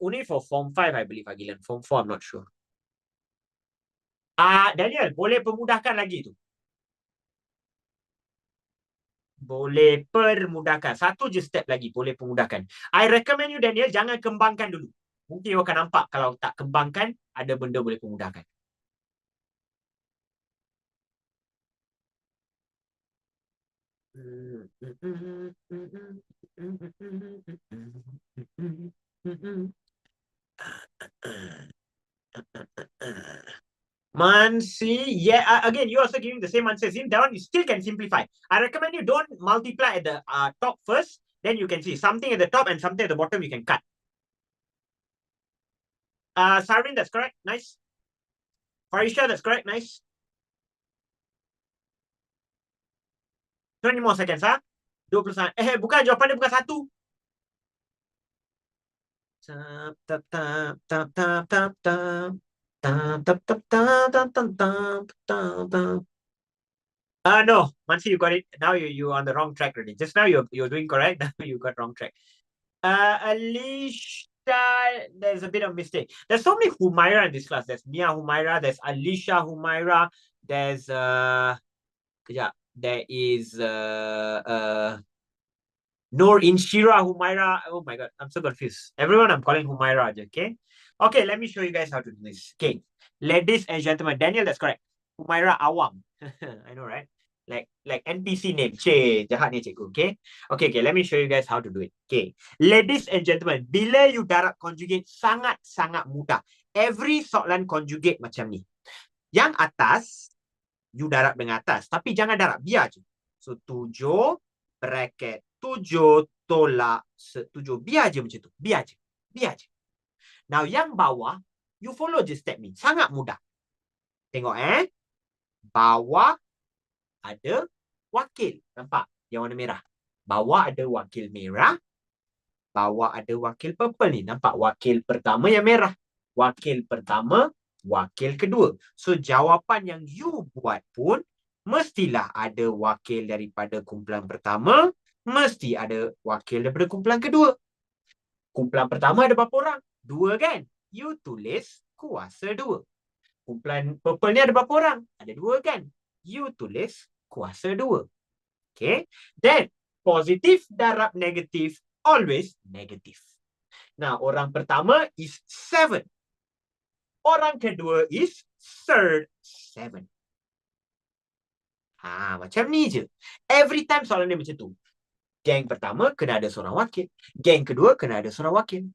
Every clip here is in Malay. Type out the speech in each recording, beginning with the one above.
only for Form 5, I believe, Agilan. Form 4, I'm not sure. Daniel, boleh permudahkan lagi tu. Boleh permudahkan. Satu je step lagi, boleh permudahkan. I recommend you, Daniel, jangan kembangkan dulu. Mungkin you akan nampak kalau tak kembangkan, ada benda boleh permudahkan. Mansi, yeah, again, you also giving the same answers. In that one, you still can simplify. I recommend you don't multiply at the top first. Then you can see something at the top and something at the bottom you can cut. Sarvin, that's correct. Nice. Farisha, that's correct. Nice. 20 more seconds, ha? 21. Bukan, jawapan dia bukan satu. Tap, tap, tap, tap, tap, tap, tap. Tap, tap, tap, tap, tap, tap, tap, tap, tap. No, Mansi, you got it. Now you're on the wrong track already. Just now you're doing correct. Now you got wrong track. Alicia, there's a bit of mistake. There's so many Humaira in this class. There's Mia Humaira, there's Alicia Humaira, there's there is Noor Inshira Humaira. Oh my god, I'm so confused. Everyone I'm calling Humaira, okay? Okay, let me show you guys how to do this. Okay, ladies and gentlemen, Daniel, that's correct. Humaira Awam. I know, right? Like NPC name. Cik, jahat ni cikgu, okay? Okay, let me show you guys how to do it. Okay, ladies and gentlemen, bila you darab conjugate sangat-sangat mudah. Every soalan conjugate macam ni. Yang atas, you darab dengan atas. Tapi jangan darab, biar je. So, 7 bracket 7 tolak 7. Biar je macam tu. Biar je. Now, yang bawah, you follow je step ni. Sangat mudah. Tengok bawah ada wakil. Nampak? Yang warna merah. Bawah ada wakil merah. Bawah ada wakil purple ni. Nampak? Wakil pertama yang merah. Wakil pertama, wakil kedua. So, jawapan yang you buat pun mestilah ada wakil daripada kumpulan pertama, mesti ada wakil daripada kumpulan kedua. Kumpulan pertama ada berapa orang? 2 kan? You tulis kuasa 2. Kumpulan purple ni ada berapa orang? Ada 2 kan? You tulis kuasa 2. Okay? Then, positif darab negatif, always negatif. Now, orang pertama is 7. Orang kedua is third 7. Macam ni je. Every time soalan dia macam tu. Geng pertama kena ada seorang wakil. Geng kedua kena ada seorang wakil.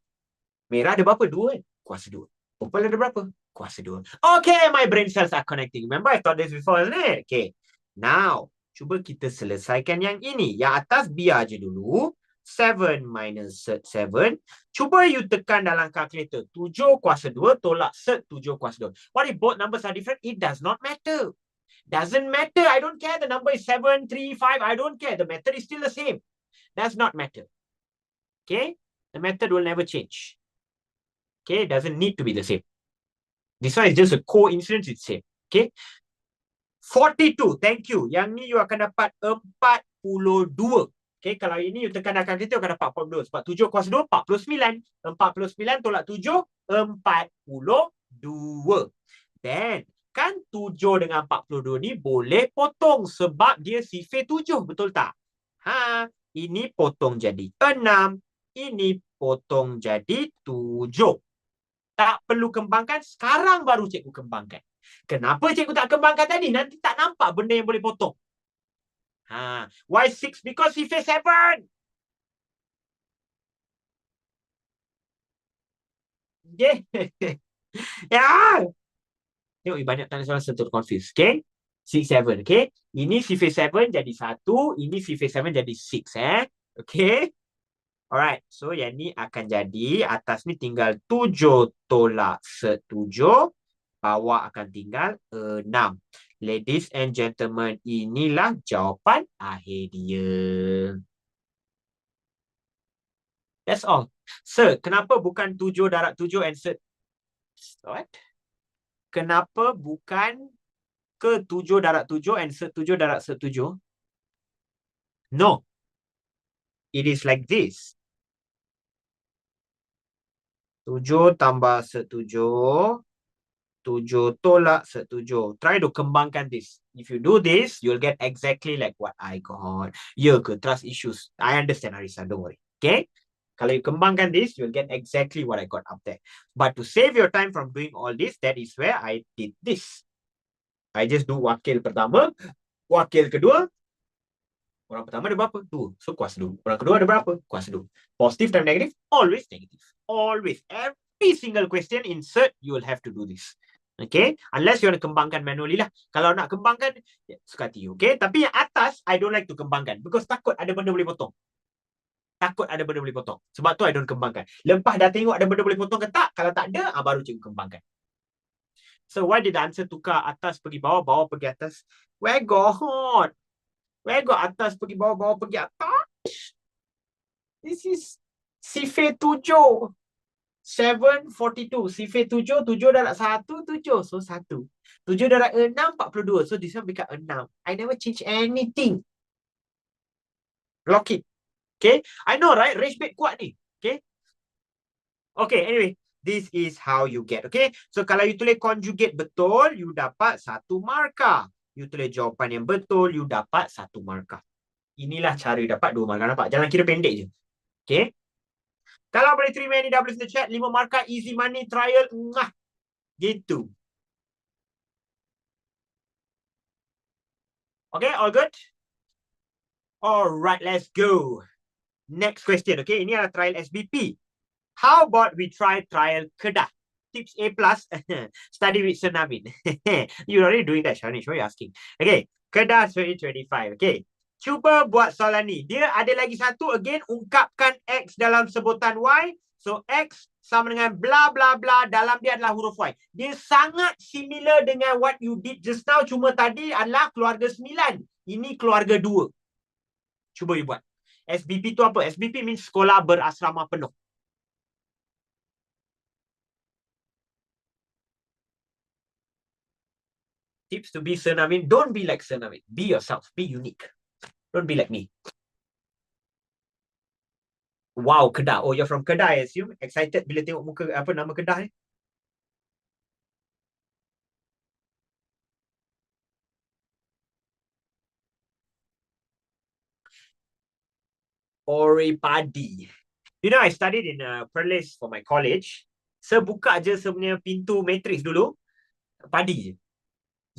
Merah ada berapa? 2 kan? Kuasa 2. Purple ada berapa? Kuasa 2. Okay, my brain cells are connecting. Remember I taught this before, isn't it? Okay. Now, cuba kita selesaikan yang ini. Yang atas biar je dulu. 7 minus 7. Cuba you tekan dalam calculator. 7 kuasa 2 tolak 7 kuasa 2. What if both numbers are different? It does not matter. Doesn't matter. I don't care. The number is 7, 3, 5. I don't care. The method is still the same. Does not matter. Okay? The method will never change. Okay? Doesn't need to be the same. This one is just a coincidence. It's same. Okay? 42. Thank you. Yang ni you akan dapat 42. Okay? Kalau ini you tekan akan kita, you akan dapat 42. Sebab 7 kuasa 2, 49. 49 tolak 7, 42. Then, kan 7 dengan 42 ni boleh potong sebab dia sifir 7. Betul tak? Ini potong jadi 6. Ini potong jadi 7. Tak perlu kembangkan. Sekarang baru cikgu kembangkan. Kenapa cikgu tak kembangkan tadi? Nanti tak nampak benda yang boleh potong. Why 6? Because sifir 7. Okay. Ya. Tengok, banyak tanya soalan sentuh confused. Okay. 6, 7. Okay. Ini sifir 7 jadi 1. Ini sifir 7 jadi 6. Okay. Alright. So, yang ni akan jadi, atas ni tinggal 7 tolak 7. Bawah akan tinggal 6. Ladies and gentlemen, inilah jawapan akhir dia. That's all. Sir, kenapa bukan 7 darab 7 and set? What? Kenapa bukan ke 7 darab 7 and set 7 darab set 7? No. It is like this. 7 tambah 7. 7 tolak 7. Try to kembangkan this. If you do this, you'll get exactly like what I got. Ya ke? Trust issues. I understand, Arisa. Don't worry. Okay? Kalau you kembangkan this, you'll get exactly what I got up there. But to save your time from doing all this, that is where I did this. I just do wakil pertama, wakil kedua. Orang pertama ada berapa? 2. So, kuasa 2. Orang kedua ada berapa? Kuasa 2. Positive dan negative? Always negative. Always. Every single question insert, you will have to do this. Okay? Unless you want to kembangkan manually lah. Kalau nak kembangkan, ya, suka hati. Okay? Tapi yang atas, I don't like to kembangkan. Because takut ada benda boleh potong. Takut ada benda boleh potong. Sebab tu I don't kembangkan. Lepas dah tengok ada benda boleh potong ke tak? Kalau tak ada, baru cikgu kembangkan. So, why did the answer tukar atas pergi bawah, bawah pergi atas? Where got? Where got atas pergi bawah, bawah pergi atas? This is Sife 7. 742. Sife 7. 7 darab 1, 7. So 1. 7 darab 6, 42. So this one become 6. I never change anything. Lock it. Okay. I know, right? Range bit kuat ni. Okay. Okay, anyway. This is how you get. Okay. So kalau you tulis conjugate betul, you dapat 1 markah. You tulis jawapan yang betul, you dapat 1 markah. Inilah cara you dapat 2 markah. Nampak? Jangan kira pendek je. Okay. Kalau boleh terima ni dah boleh in the chat. 5 markah, easy money, trial. Gitu. Okay, all good? Alright, let's go. Next question. Okay, ini adalah trial SBP. How about we try trial Kedah? Tips A+. Study with Sir Navin. You're already doing that, Shanish. Why are you asking? Okay, Kedah 2025. Okay. Cuba buat soalan ni. Dia ada lagi satu. Again, ungkapkan X dalam sebutan Y. So, X sama dengan bla bla bla. Dalam dia adalah huruf Y. Dia sangat similar dengan what you did just now. Cuma tadi adalah keluarga 9. Ini keluarga 2. Cuba you buat. SBP tu apa? SBP means sekolah berasrama penuh. Tips to be Sir Navin. Don't be like Sir Navin. Be yourself. Be unique. Don't be like me. Wow, Kedah. Oh, you're from Kedah, I assume. Excited bila tengok muka apa nama Kedah ni? Oripadi. You know, I studied in Perlis for my college. Saya buka je sebenarnya pintu matrix dulu. Padi je.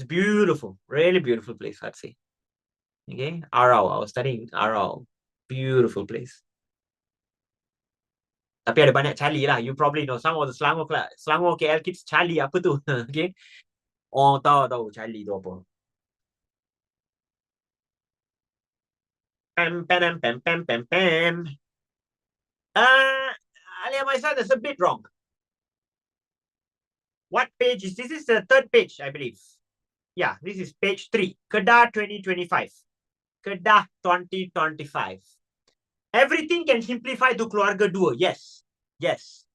It's beautiful. Really beautiful place, I'd say. Okay. Arau. I was studying Arau. Beautiful place. Tapi ada banyak cali lah. You probably know some of the Selangor KL kids cali apa tu. Okay. Oh, tahu cali tu apa. Pam, pam, pam, pam, pam, pam. Alia, my son, that's a bit wrong. What page is this? This is the 3rd page, I believe. Yeah, this is page 3. Kedah 2025. Kedah 2025. Everything can simplify to keluarga 2. Yes. Yes.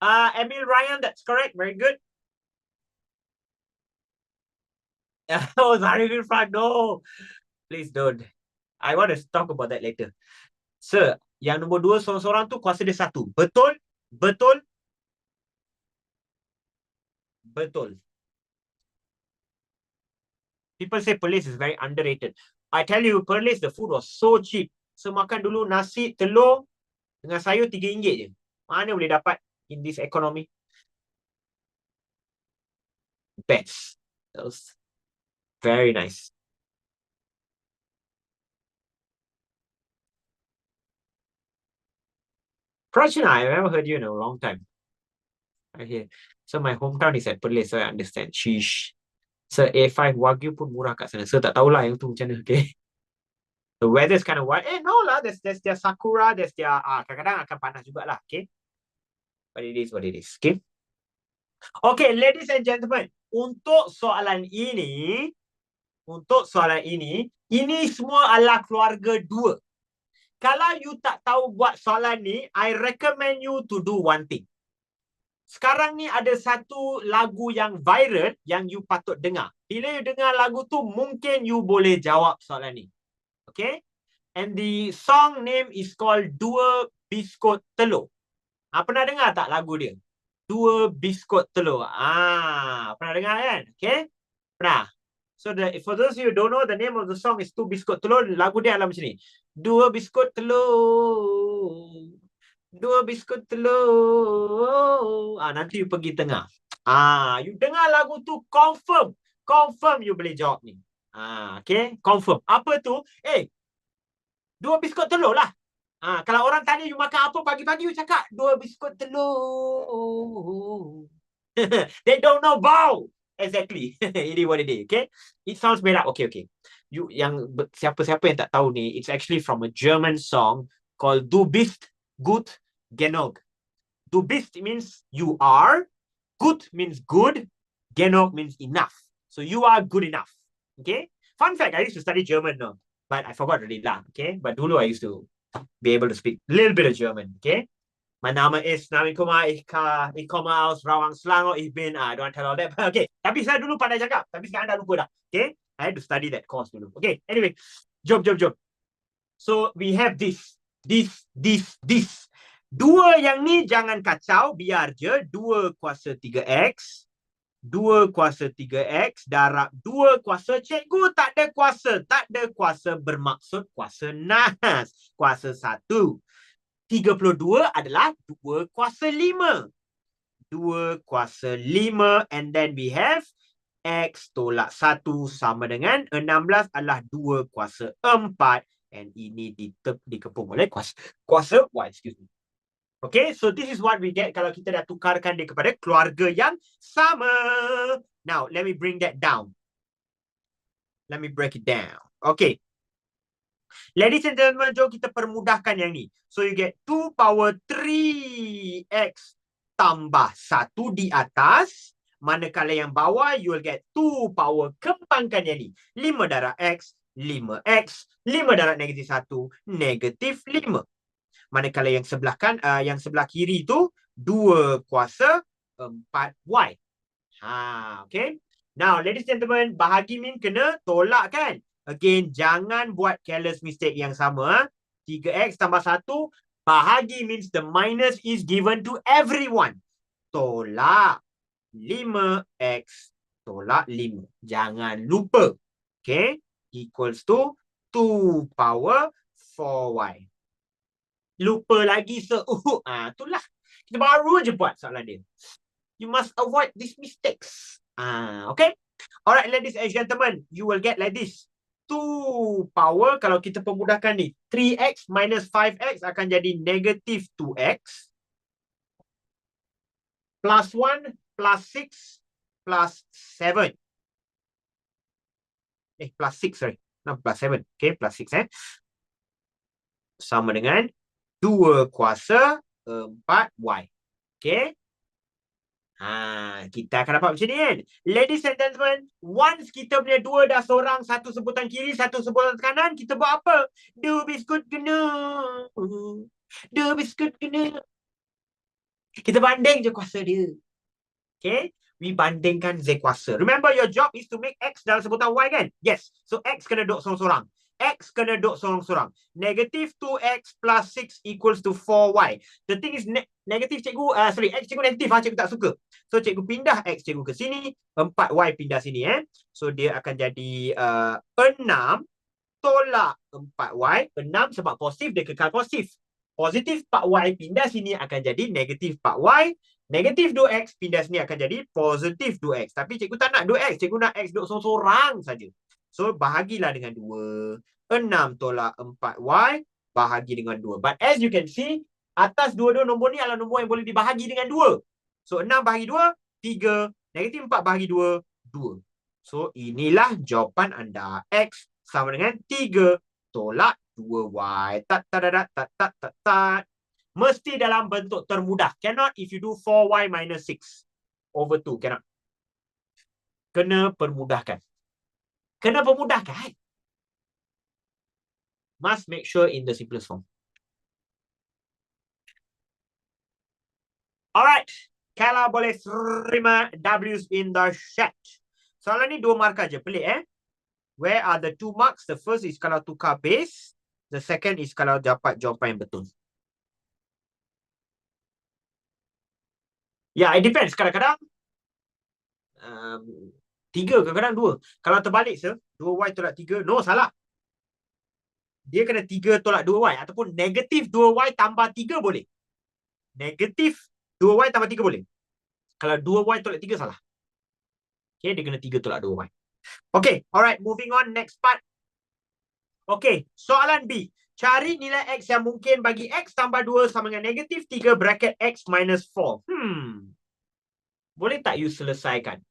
Emil Ryan, that's correct. Very good. Oh, Zarif Irfan, no. Please don't. I want to talk about that later. Sir, yang nombor 2 seorang-seorang tu kuasa dia 1. Betul? Betul? Betul. People say Perlis is very underrated. I tell you, Perlis, the food was so cheap. So, makan dulu nasi, telur dengan sayur RM3 je. Mana boleh dapat in this economy? Best. That was very nice. Prachina, I never heard you in a long time. I hear. So, my hometown is at Perlis, so I understand. Sheesh. So, A5 Wagyu pun murah kat sana. So, tak tahulah yang tu macam mana, okay? The weather is kind of wild. No lah, there's their sakura, there's their kadang-kadang akan panas jugalah, okay? But it is what it is, okay? Okay, ladies and gentlemen, untuk soalan ini, ini semua adalah keluarga 2. Kalau you tak tahu buat soalan ni, I recommend you to do one thing. Sekarang ni ada satu lagu yang viral yang you patut dengar. Bila you dengar lagu tu, mungkin you boleh jawab soalan ni. Okay? And the song name is called Dua Biskut Telur. Pernah dengar tak lagu dia? Dua biskut telur. Pernah dengar kan? Okay? Pernah. So for those of you who don't know, the name of the song is Two Biskut Telur. Lagu dia adalah macam ni. Dua biskut telur. Dua biskut telur. Nanti you pergi tengah. You dengar lagu tu, confirm. Confirm you boleh jawab ni. Okay? Confirm. Apa tu? Dua biskut telur lah. Kalau orang tanya you makan apa pagi-pagi, you cakap dua biskut telur. They don't know bow. Exactly. It is what it is. Okay. It sounds made up. Okay. You siapa-siapa yang tak tahu ni, it's actually from a German song called Du bist gut genug. Du bist means you are. Gut means good. Genug means enough. So you are good enough. Okay. Fun fact, I used to study German now, but I forgot already lah. Okay. But dulu I used to be able to speak a little bit of German. Okay. My nama is Nami Kumar, ich komme aus Rawang Selangor, ich bin, I don't tell all that. Okay, tapi saya dulu pandai cakap, tapi sekarang dah lupa dah. Okay, I had to study that course dulu. Okay, anyway, jom. So we have this. Dua yang ni jangan kacau, biar je. 2 kuasa 3x. 2 kuasa 3x darab 2 kuasa cikgu tak ada kuasa. Tak ada kuasa bermaksud kuasa nas. Kuasa 1. 32 adalah 2 kuasa 5. 2 kuasa 5 and then we have X tolak 1 sama dengan 16 adalah 2 kuasa 4 and ini dikepung oleh kuasa Y. Excuse me. Okay, so this is what we get kalau kita dah tukarkan dia kepada keluarga yang sama. Now, let me bring that down. Let me break it down. Okay. Ladies and gentlemen, jom kita permudahkan yang ni. So you get 2 power 3x tambah 1 di atas. Manakala yang bawah, you will get 2 power kembangkan yang ni. 5 darab x, 5x. 5 darab negatif 1, negatif 5. Manakala yang sebelah kiri tu, 2 kuasa 4y. Okay. Now, ladies and gentlemen, bahagi min kena tolak kan? Again, jangan buat careless mistake yang sama. 3x tambah 1, bahagi means the minus is given to everyone. Tolak 5x tolak 5. Jangan lupa. Okay. Equals to 2 power 4y. Lupa lagi itulah. Kita baru je buat soalan dia. You must avoid these mistakes. Okay. Alright, ladies and gentlemen, you will get like this. 2 power, kalau kita pemudahkan ni, 3x minus 5x akan jadi negatif 2x. Plus 1, plus 6, plus 7. Plus 6, sorry. No, plus 7. Okay, plus 6, sama dengan 2 kuasa 4y. Okay. Kita akan dapat macam ni kan. Ladies and gentlemen, once kita punya 2 dah seorang, satu sebutan kiri, satu sebutan kanan, kita buat apa? 2 biskut kena. 2 biskut kena. Kita banding je kuasa dia. Okay. We bandingkan Z kuasa. Remember, your job is to make X dalam sebutan Y kan? Yes. So, X kena duduk sorang-sorang. X kena duduk sorang-sorang. Negative 2x plus 6 equals to 4y. The thing is, negatif cikgu, X cikgu negatif, cikgu tak suka. So, cikgu pindah X cikgu ke sini, 4y pindah sini. So, dia akan jadi 6 tolak 4y. 6 sebab positif, dia kekal positif. Positif 4y pindah sini akan jadi negatif 4y. Negatif 2x pindah sini akan jadi positif 2x. Tapi cikgu tak nak 2x, cikgu nak X duduk sorang-sorang saja. So, bahagilah dengan 2. 6 tolak 4y, bahagi dengan 2. But as you can see, atas dua-dua nombor ni adalah nombor yang boleh dibahagi dengan 2. So, 6 bahagi 2, 3. Negatif 4 bahagi 2, 2. So, inilah jawapan anda. X sama dengan 3 tolak 2y. Tat. Mesti dalam bentuk termudah. Cannot if you do 4y minus 6 over 2. Cannot. Kena permudahkan. Kena pemudahkan. Must make sure in the simplest form. Alright. Kalau boleh terima W's in the chat. Soalan ni 2 markah je. Pelik Where are the 2 marks? The first is kalau tukar base. The second is kalau dapat jawapan yang betul. Ya, it depends. Kadang-kadang 3, kadang-kadang 2. Kalau terbalik, sir, 2y tolak 3, no, salah. Dia kena 3 tolak 2y. Ataupun negatif 2y tambah 3 boleh. Negatif 2y tambah 3 boleh. Kalau 2y tolak 3, salah. Okay, dia kena 3 tolak 2y. Okay, alright, moving on. Next part. Okay, soalan B. Cari nilai X yang mungkin bagi X tambah 2 sama dengan negatif 3 bracket X minus 4. Boleh tak you selesaikan?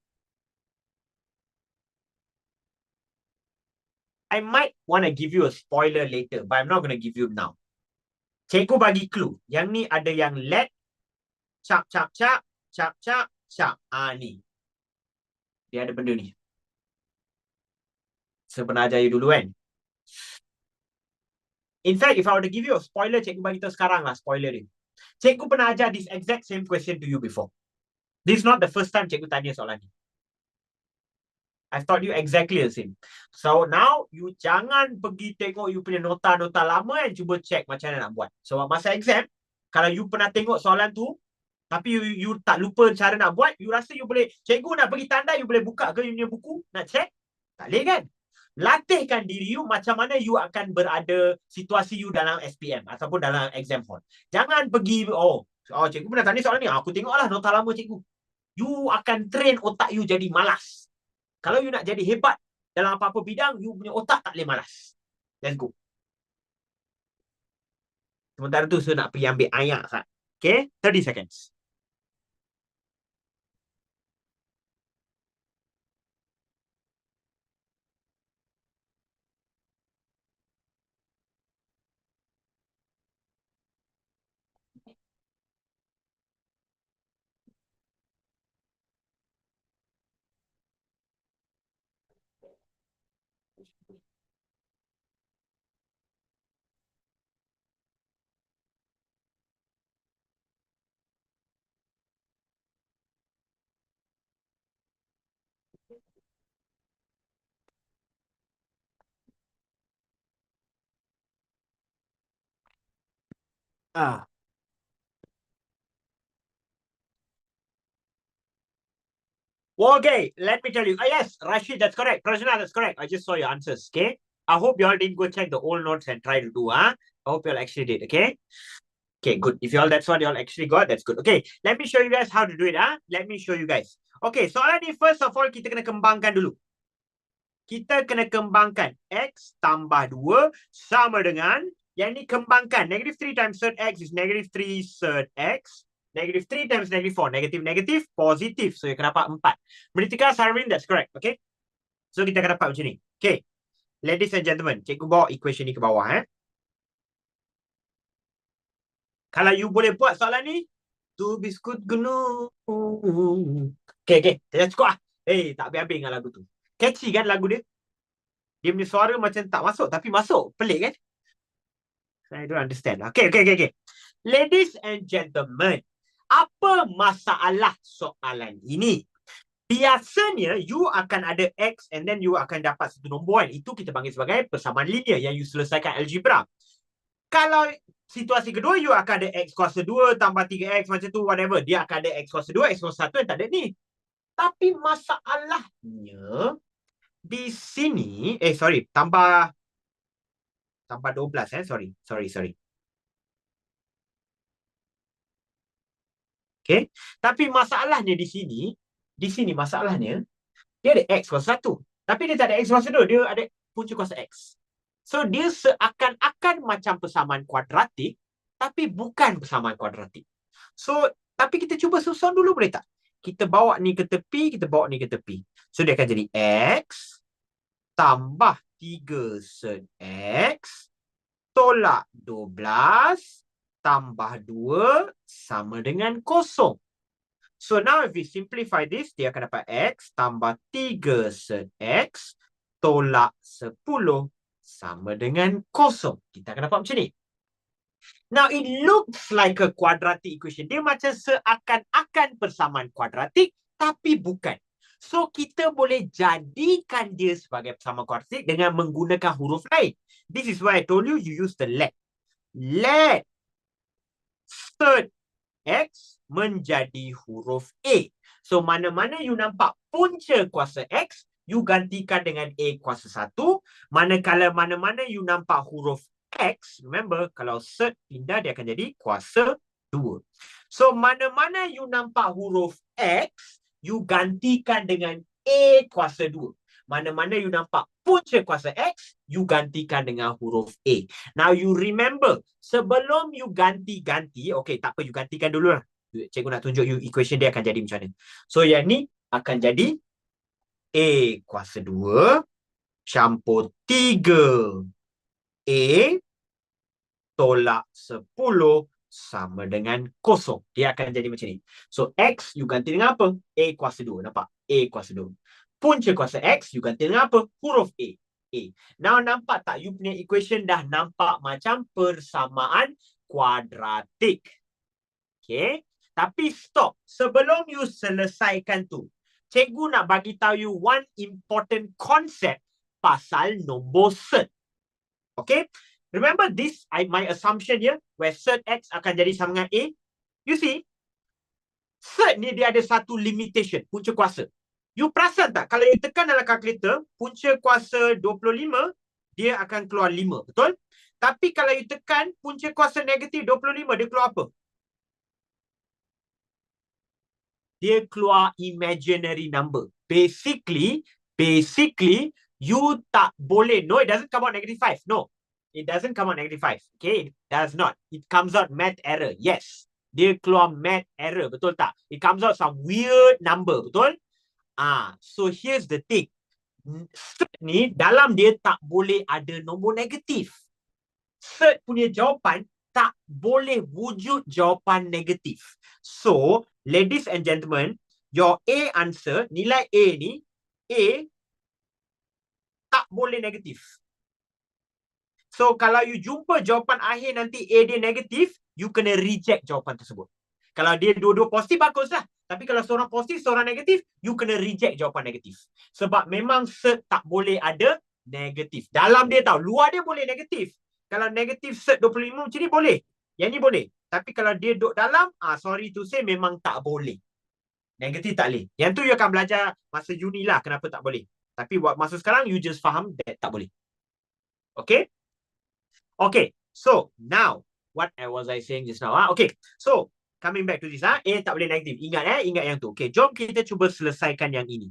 I might want to give you a spoiler later, but I'm not going to give you now. Cikgu bagi clue. Yang ni ada yang let, cap, cap, cap, cap, cap, cap. Ni. Dia ada benda ni. Saya pernah ajar you dulu kan? In fact, if I were to give you a spoiler, cikgu bagi tahu sekarang lah spoiler dia. Cikgu pernah ajar this exact same question to you before. This is not the first time cikgu tanya soalan ni. I've taught you exactly the same. So now, you jangan pergi tengok you punya nota-nota lama and cuba check macam mana nak buat. So masa exam, kalau you pernah tengok soalan tu, tapi you tak lupa cara nak buat, you rasa you boleh, cikgu nak pergi tanda, you boleh buka ke you punya buku, nak check? Tak boleh kan? Latihkan diri you macam mana you akan berada situasi you dalam SPM ataupun dalam exam hall. Jangan pergi, cikgu pernah tanya soalan ni, aku tengoklah nota lama cikgu. You akan train otak you jadi malas. Kalau you nak jadi hebat dalam apa-apa bidang, you punya otak tak boleh malas. Let's go. Sementara tu, saya nak pergi ambil air. Okay, 30 seconds. Okay, let me tell you. Yes, Rashid, that's correct. Prajna, that's correct. I just saw your answers, okay? I hope you all didn't go check the old notes and try to do, I hope you all actually did, okay? Okay, good. If you all that's what you all actually got, that's good. Okay, let me show you guys how to do it, Let me show you guys. Okay, soalan ni first of all, kita kena kembangkan dulu. Kita kena kembangkan. X tambah 2 sama dengan, yang ni kembangkan. Negative 3 times third X is negative 3 third X. Negative 3 times negative 4. Negative, negative, positif. So, you akan dapat 4. Meritika, Sarwin, that's correct. Okay? So, kita akan dapat macam ni. Okay. Ladies and gentlemen, cikgu bawa equation ni ke bawah. Kalau you boleh buat soalan ni, tu biskut gunung. Okay. Dah cukup lah. Tak habis-habis dengan lagu tu. Catchy kan lagu dia? Dia punya suara macam tak masuk, tapi masuk. Pelik kan? I don't understand. Okay. Ladies and gentlemen, apa masalah soalan ini? Biasanya, you akan ada X and then you akan dapat satu nombor kan? Itu kita panggil sebagai persamaan linear yang you selesaikan algebra. Kalau situasi kedua, you akan ada X kuasa 2 tambah 3X macam tu, whatever. Dia akan ada X kuasa 2, X kuasa 1 yang tak ada ni. Tapi masalahnya, di sini, tambah 12, sorry. Okay. Tapi masalahnya di sini masalahnya, dia ada X kuasa 1. Tapi dia tak ada X kuasa 2, dia ada punca kuasa X. So, dia seakan-akan macam persamaan kuadratik, tapi bukan persamaan kuadratik. So, tapi kita cuba susun dulu, boleh tak? Kita bawa ni ke tepi, kita bawa ni ke tepi. So, dia akan jadi X tambah 3 sed X tolak 12 tambah 2 sama dengan 0. So, now if we simplify this, dia akan dapat X tambah 3 sed X tolak 10 sama dengan 0. Kita akan dapat macam ni. Now, it looks like a quadratic equation. Dia macam seakan-akan persamaan kuadratik, tapi bukan. So, kita boleh jadikan dia sebagai persamaan kuadratik dengan menggunakan huruf lain. This is why I told you, you use the let. Let third X menjadi huruf A. So, mana-mana you nampak punca kuasa X, you gantikan dengan A kuasa 1. Manakala mana-mana you nampak huruf X, remember, kalau cert pindah, dia akan jadi kuasa 2. So, mana-mana you nampak huruf X, you gantikan dengan A kuasa 2. Mana-mana you nampak punca kuasa X, you gantikan dengan huruf A. Now, you remember, sebelum you ganti-ganti, okay, tak apa, you gantikan dulu lah. Cikgu nak tunjuk you equation dia akan jadi macam mana. So, yang ni akan jadi A kuasa 2 campur 3 A tolak 10 sama dengan kosong. Dia akan jadi macam ni. So, X you ganti dengan apa? A kuasa 2. Nampak? A kuasa 2. Punca kuasa X, you ganti dengan apa? Huruf A. A. Now, nampak tak? You punya equation dah nampak macam persamaan kuadratik. Okay. Tapi stop. Sebelum you selesaikan tu, cikgu nak bagi tahu you one important concept pasal nombor cert. Okay. Remember this, my assumption here, where cert X akan jadi sama dengan A. You see, cert ni dia ada satu limitation, punca kuasa. You perasan tak? Kalau you tekan dalam kalkulator, punca kuasa 25, dia akan keluar 5. Betul? Tapi kalau you tekan punca kuasa negatif 25, dia keluar apa? Dia keluar imaginary number. Basically, you tak boleh. No, it doesn't come out negative 5. No, it doesn't come out negative 5. Okay, it does not. It comes out math error. Yes. Dia keluar math error. Betul tak? It comes out some weird number. Betul? So here's the thing. Cert ni dalam dia tak boleh ada nombor negatif. Cert punya jawapan tak boleh wujud jawapan negatif. So, ladies and gentlemen, your A answer, nilai A ni, A tak boleh negatif. So, kalau you jumpa jawapan akhir nanti A dia negatif, you kena reject jawapan tersebut. Kalau dia dua-dua positif, baguslah. Tapi kalau seorang positif, seorang negatif, you kena reject jawapan negatif. Sebab memang cert tak boleh ada negatif. Dalam dia tahu, luar dia boleh negatif. Kalau negatif cert 25 macam ni boleh. Yang ni boleh. Tapi kalau dia duduk dalam, sorry to say, memang tak boleh. Negatif tak boleh. Yang tu you akan belajar masa uni lah kenapa tak boleh. Tapi buat masa sekarang, you just faham that tak boleh. Okay? Okay. So, now, what was I saying just now? Okay. So, coming back to this. A tak boleh negatif. Ingat ingat yang tu. Okay, jom kita cuba selesaikan yang ini.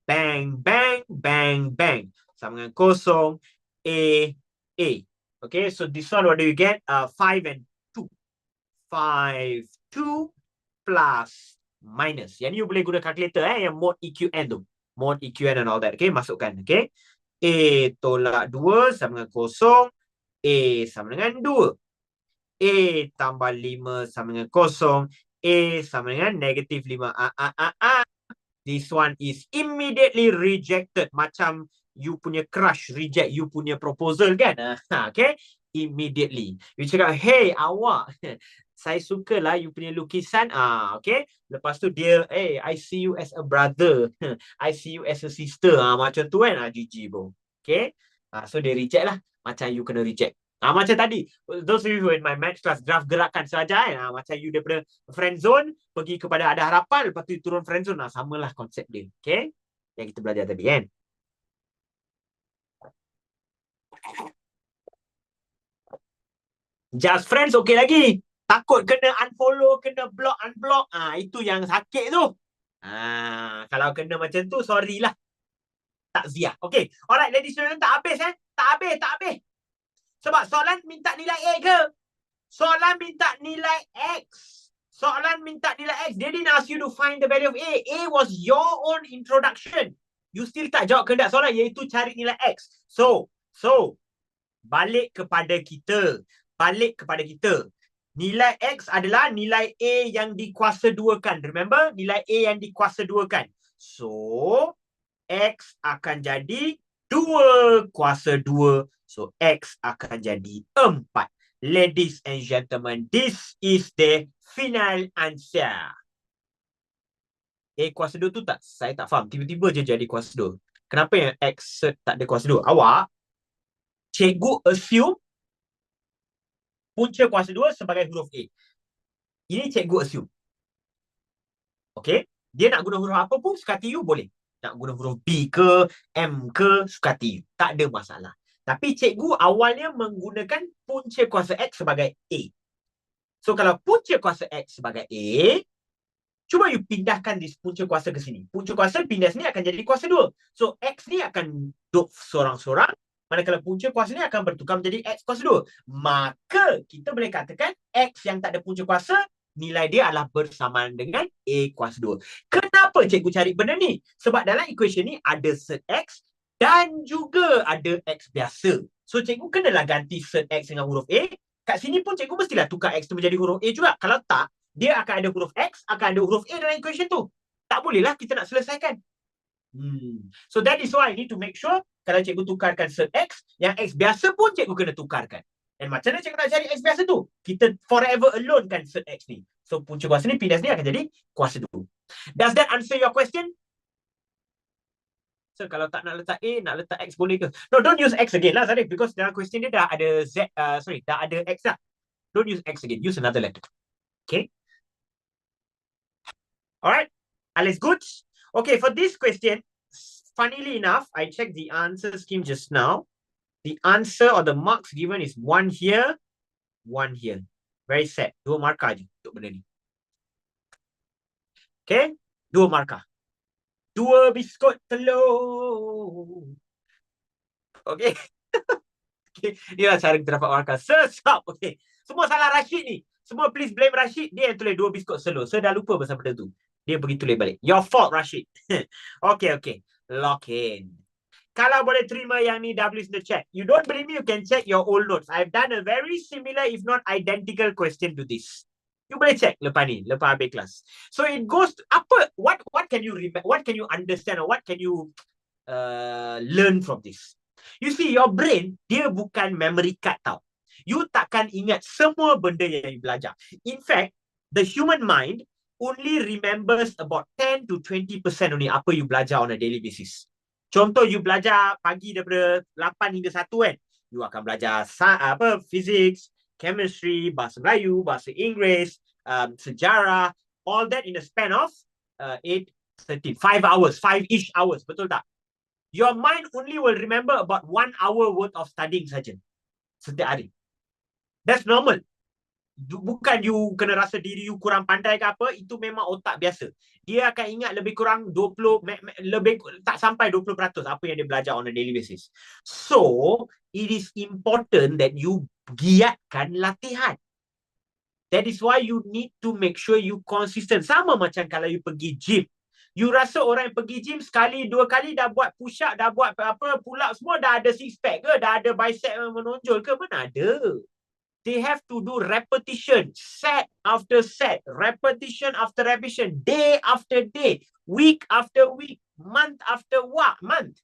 Bang, bang, bang, bang. Sama dengan kosong. A. Okay, so this one, what do you get? 5 and 2. 5, 2 plus minus. Yang ni you boleh guna calculator yang mod EQN tu. Mod EQN and all that. Okay, masukkan. Okay. A tolak 2 sama dengan kosong. A sama dengan 2. A tambah 5 sama dengan kosong. A sama dengan negatif 5. This one is immediately rejected. Macam you punya crush reject you punya proposal kan? Okay? Immediately. You cakap, hey awak, saya suka lah you punya lukisan. Okay? Lepas tu dia, hey, I see you as a brother. I see you as a sister. Macam tu kan? GG bro. Okay? So dia reject lah. Macam you kena reject. Macam tadi, those of you who in my maths class, graf gerakan saja kan? Macam you daripada friend zone pergi kepada ada harapan, lepas tu turun friend zone. Samalah konsep dia. Okay? Yang kita belajar tadi kan? Just friends okay lagi. Takut kena unfollow, kena block, unblock. Itu yang sakit tu. Kalau kena macam tu, sorry lah. Takziah. Okay. Alright, ladies and gentlemen, tak habis Tak habis. Sebab soalan minta nilai A ke? Soalan minta nilai X. They didn't ask you to find the value of A. A was your own introduction. You still tak jawab kehendak soalan, iaitu cari nilai X. So, balik kepada kita. Nilai X adalah nilai A yang dikuasa 2-kan. Remember? Nilai A yang dikuasa 2-kan. So, X akan jadi 2 kuasa 2. So, X akan jadi 4. Ladies and gentlemen, this is the final answer. A kuasa 2 tu tak, saya tak faham. Tiba-tiba je jadi kuasa 2. Kenapa yang X tak ada kuasa 2? Awak, cikgu assume punca kuasa 2 sebagai huruf A. Ini cikgu assume. Okay? Dia nak guna huruf apa pun suka hati you boleh. Nak guna huruf B ke, M ke, suka hati you. Tak ada masalah. Tapi cikgu awalnya menggunakan punca kuasa X sebagai A. So kalau punca kuasa X sebagai A, cuba you pindahkan di punca kuasa ke sini. Punca kuasa pindah sini akan jadi kuasa 2. So X ni akan duduk sorang-sorang. Manakala punca kuasa ni akan bertukar menjadi X kuasa 2. Maka kita boleh katakan X yang tak ada punca kuasa, nilai dia adalah bersamaan dengan A kuasa 2. Kenapa cikgu cari benda ni? Sebab dalam equation ni ada set X dan juga ada X biasa. So cikgu kenalah ganti set X dengan huruf A. Kat sini pun cikgu mestilah tukar X tu menjadi huruf A juga. Kalau tak, dia akan ada huruf X, akan ada huruf A dalam equation tu. Tak bolehlah kita nak selesaikan. So that is why I need to make sure kalau cikgu tukarkan set X, yang X biasa pun cikgu kena tukarkan. Dan macam mana cikgu nak cari X biasa tu? Kita forever alone kan set X ni. So punca kuasa ni pindah ni akan jadi kuasa 2. Does that answer your question? So kalau tak nak letak A, nak letak X boleh ke? No, don't use X again lah Zarif, because dalam question dia dah ada Z, dah ada X lah. Don't use X again, use another letter. Okay? Alright, Alice, good. Okay, for this question, funnily enough, I checked the answer scheme just now. The answer or the marks given is 1 here, 1 here. Very sad. 2 markah je untuk benda ni. Okay, 2 markah. 2 biskut telur. Okay. Okay, inilah cara kita dapat markah. Sir, stop. Okay. Semua salah Rashid ni. Semua please blame Rashid. Dia yang tulis 2 biskut telur. Saya dah lupa pasal benda tu. Dia pergi tulis balik. Your fault, Rashid. Okay. Lock in. Kalau boleh terima yang ni, W in the chat. You don't believe me, you can check your old notes. I've done a very similar, if not identical question to this. You boleh check lepas ni, lepas habis kelas. So it goes to, what can you remember, what can you understand, or what can you learn from this? You see, your brain, dia bukan memory card tau. You takkan ingat semua benda yang you belajar. In fact, the human mind only remembers about 10 to 20% only apa you belajar on a daily basis. Contoh, you belajar pagi daripada 8 hingga 1 kan. You akan belajar physics, chemistry, bahasa Melayu, bahasa Inggeris, sejarah, all that in a span of 8, 13, 5 hours, 5-ish hours, betul tak? Your mind only will remember about 1 hour worth of studying saja setiap hari. That's normal. Bukan you kena rasa diri you kurang pandai ke apa, itu memang otak biasa. Dia akan ingat lebih kurang 20, lebih tak sampai 20% apa yang dia belajar on a daily basis. So, it is important that you giatkan latihan. That is why you need to make sure you consistent. Sama macam kalau you pergi gym. You rasa orang yang pergi gym sekali, 2 kali dah buat push up, dah buat apa, pull up semua, dah ada six pack ke? Dah ada bicep menonjol ke? Mana ada? They have to do repetition, set after set, repetition after repetition, day after day, week after week, month after month.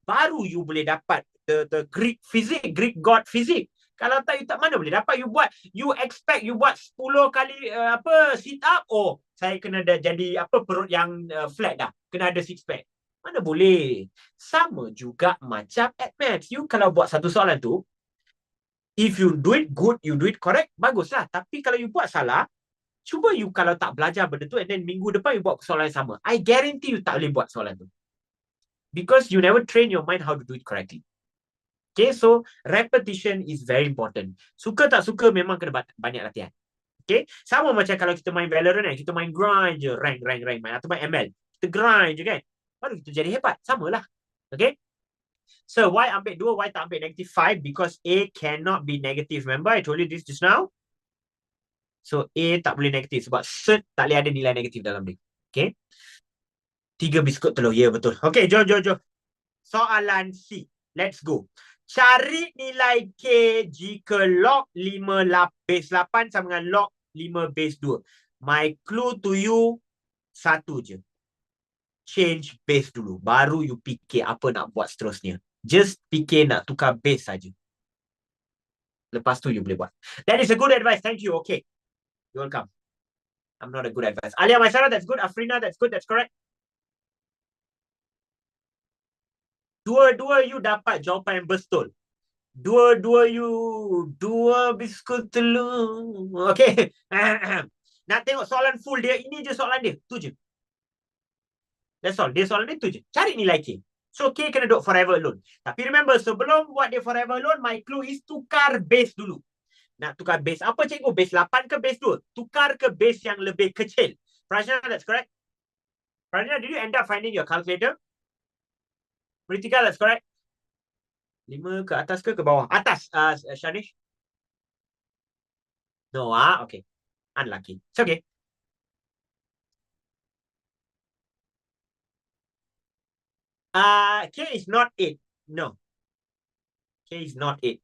Baru you boleh dapat the Greek physics, Greek God physics. Kalau tak, you tak mana boleh dapat. You expect you buat 10 kali sit up, oh saya kena jadi perut yang flat dah, kena ada six pack. Mana boleh. Sama juga macam at maths. You kalau buat satu soalan tu, if you do it good, you do it correct, baguslah. Tapi kalau you buat salah, cuba you kalau tak belajar benda tu, and then minggu depan you buat soalan yang sama, I guarantee you tak boleh buat soalan tu. Because you never train your mind how to do it correctly. Okay, so repetition is very important. Suka tak suka memang kena banyak latihan. Okay, sama macam kalau kita main Valorant kan, kita main grind je, rank, main, atau main ML. Kita grind je kan, baru kita jadi hebat. Samalah. Okay. So, why ambil 2, why tak ambil -5? Because A cannot be negative. Remember, I told you this just now. So, A tak boleh negatif. Sebab cert tak boleh ada nilai negatif dalam dia. Okay. 3 biskut telur. Ya, betul. Okay, jom. Soalan C. Let's go. Cari nilai K jika log 5 base 8 sama dengan log 5 base 2. My clue to you, satu je. Change base dulu. Baru you fikir apa nak buat seterusnya. Just fikir nak tukar base saja. Lepas tu you boleh buat. That is a good advice. Thank you. Okay. You're welcome. I'm not a good advice. Alia Maisara, that's good. Afrina, that's good. That's correct. Dua-dua you dapat jawapan yang betul. Dua-dua you. 2 biskut telur. Okay. Nak tengok soalan full dia, ini je soalan dia. Tu je. That's all. Dia soalan dia tu je. Cari nilai K. So, K kena duduk forever alone. Tapi remember, sebelum buat dia forever alone, my clue is tukar base dulu. Nak tukar base apa cikgu? Base 8 ke base 2? Tukar ke base yang lebih kecil. Prashna, that's correct. Prashna, did you end up finding your calculator? Pritika, that's correct. 5 ke atas ke bawah? Atas, Shanish. No, okay. Unlucky. It's okay. K is not 8. No. K is not 8.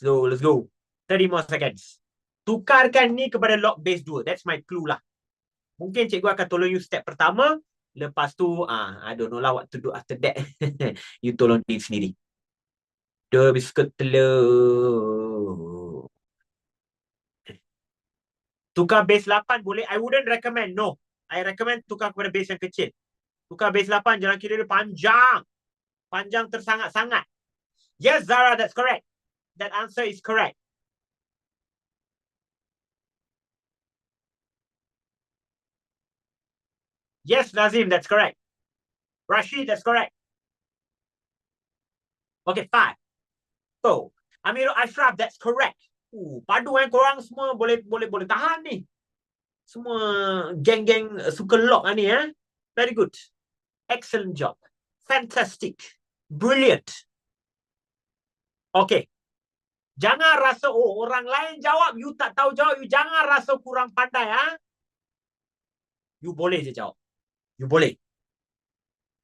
So, let's go. 30 more seconds. Tukarkan ni kepada log base 2. That's my clue lah. Mungkin cikgu akan tolong you step pertama. Lepas tu, I don't know lah what to do after that. You tolong diri sendiri. The biskut telur. Tukar base 8 boleh. I wouldn't recommend. No. I recommend tukar kepada base yang kecil. Tukar base 8 jangan kira dia panjang. Panjang tersangat-sangat. Yes, Zara, that's correct. That answer is correct. Yes, Nazim, that's correct. Rashid, that's correct. Okay, 5. So, Amirul Ashraf, that's correct. Padu korang semua boleh tahan ni. Semua geng-geng suka lock ni Very good. Excellent job. Fantastic. Brilliant. Okay. Jangan rasa orang lain jawab, you tak tahu jawab, you jangan rasa kurang pandai You boleh je jawab. You boleh.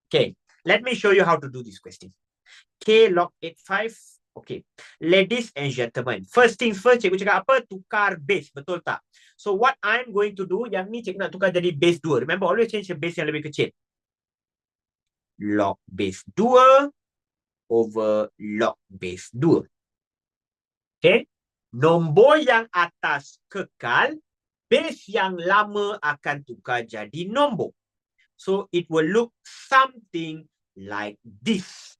Okay. Let me show you how to do this question. K log 85. Okay. Ladies and gentlemen. First things first, cikgu cakap apa? Tukar base. Betul tak? So what I'm going to do, yang ni cikgu nak tukar jadi base 2. Remember, always change the base yang lebih kecil. Log base 2 over log base 2. Okay. Nombor yang atas kekal, base yang lama akan tukar jadi nombor. So it will look something like this.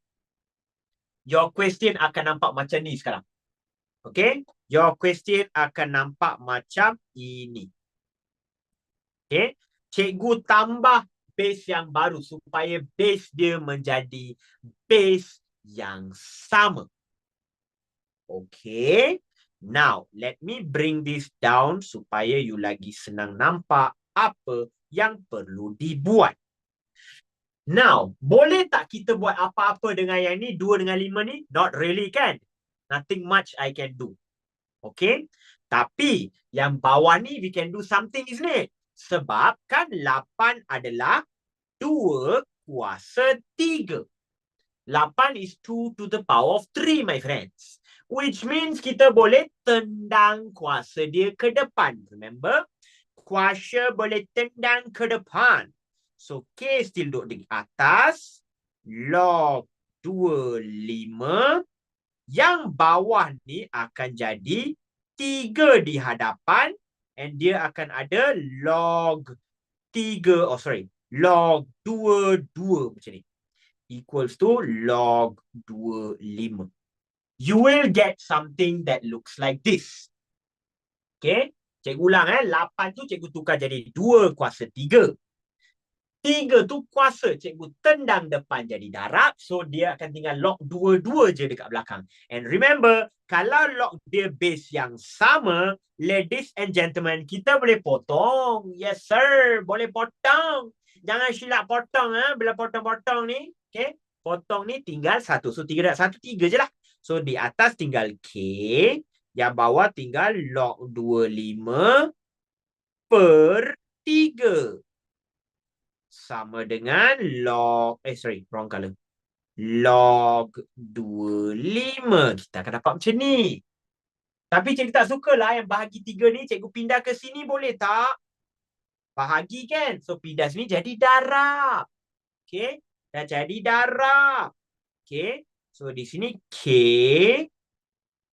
Your question akan nampak macam ni sekarang. Okay. Your question akan nampak macam ini. Okay. Cikgu tambah base yang baru supaya base dia menjadi base yang sama. Okay. Now, let me bring this down supaya you lagi senang nampak apa yang perlu dibuat. Now, boleh tak kita buat apa-apa dengan yang ni? 2 dengan 5 ni? Not really kan? Nothing much I can do. Okay? Tapi, yang bawah ni we can do something, isn't it? Sebab kan 8 adalah 2 kuasa 3. 8 is 2 to the power of 3, my friends. Which means kita boleh tendang kuasa dia ke depan. Remember? Kuasa boleh tendang ke depan. So, K still duduk di atas. Log 25. Yang bawah ni akan jadi 3 di hadapan. And dia akan ada log 3. Log 22 macam ni. Equals to log 25. You will get something that looks like this. Okay. Cikgu ulang 8 tu cikgu tukar jadi 2 kuasa 3. 3 tu kuasa cikgu tendang depan jadi darab. So dia akan tinggal log 22 je dekat belakang. And remember, kalau log dia base yang sama, ladies and gentlemen, kita boleh potong. Yes sir, boleh potong. Jangan silap potong bila potong-potong ni. Okay. Potong ni tinggal 1. So 3 dan 1, 3 je lah. So di atas tinggal K. Yang bawah tinggal log 25 per 3. Sama dengan log, wrong color. Log 25. Kita akan dapat macam ni. Tapi cikgu tak sukalah yang bahagi 3 ni. Cikgu pindah ke sini boleh tak? Bahagi kan? So pindah sini jadi darab. Okay. Dah jadi darab. Okay. So di sini K.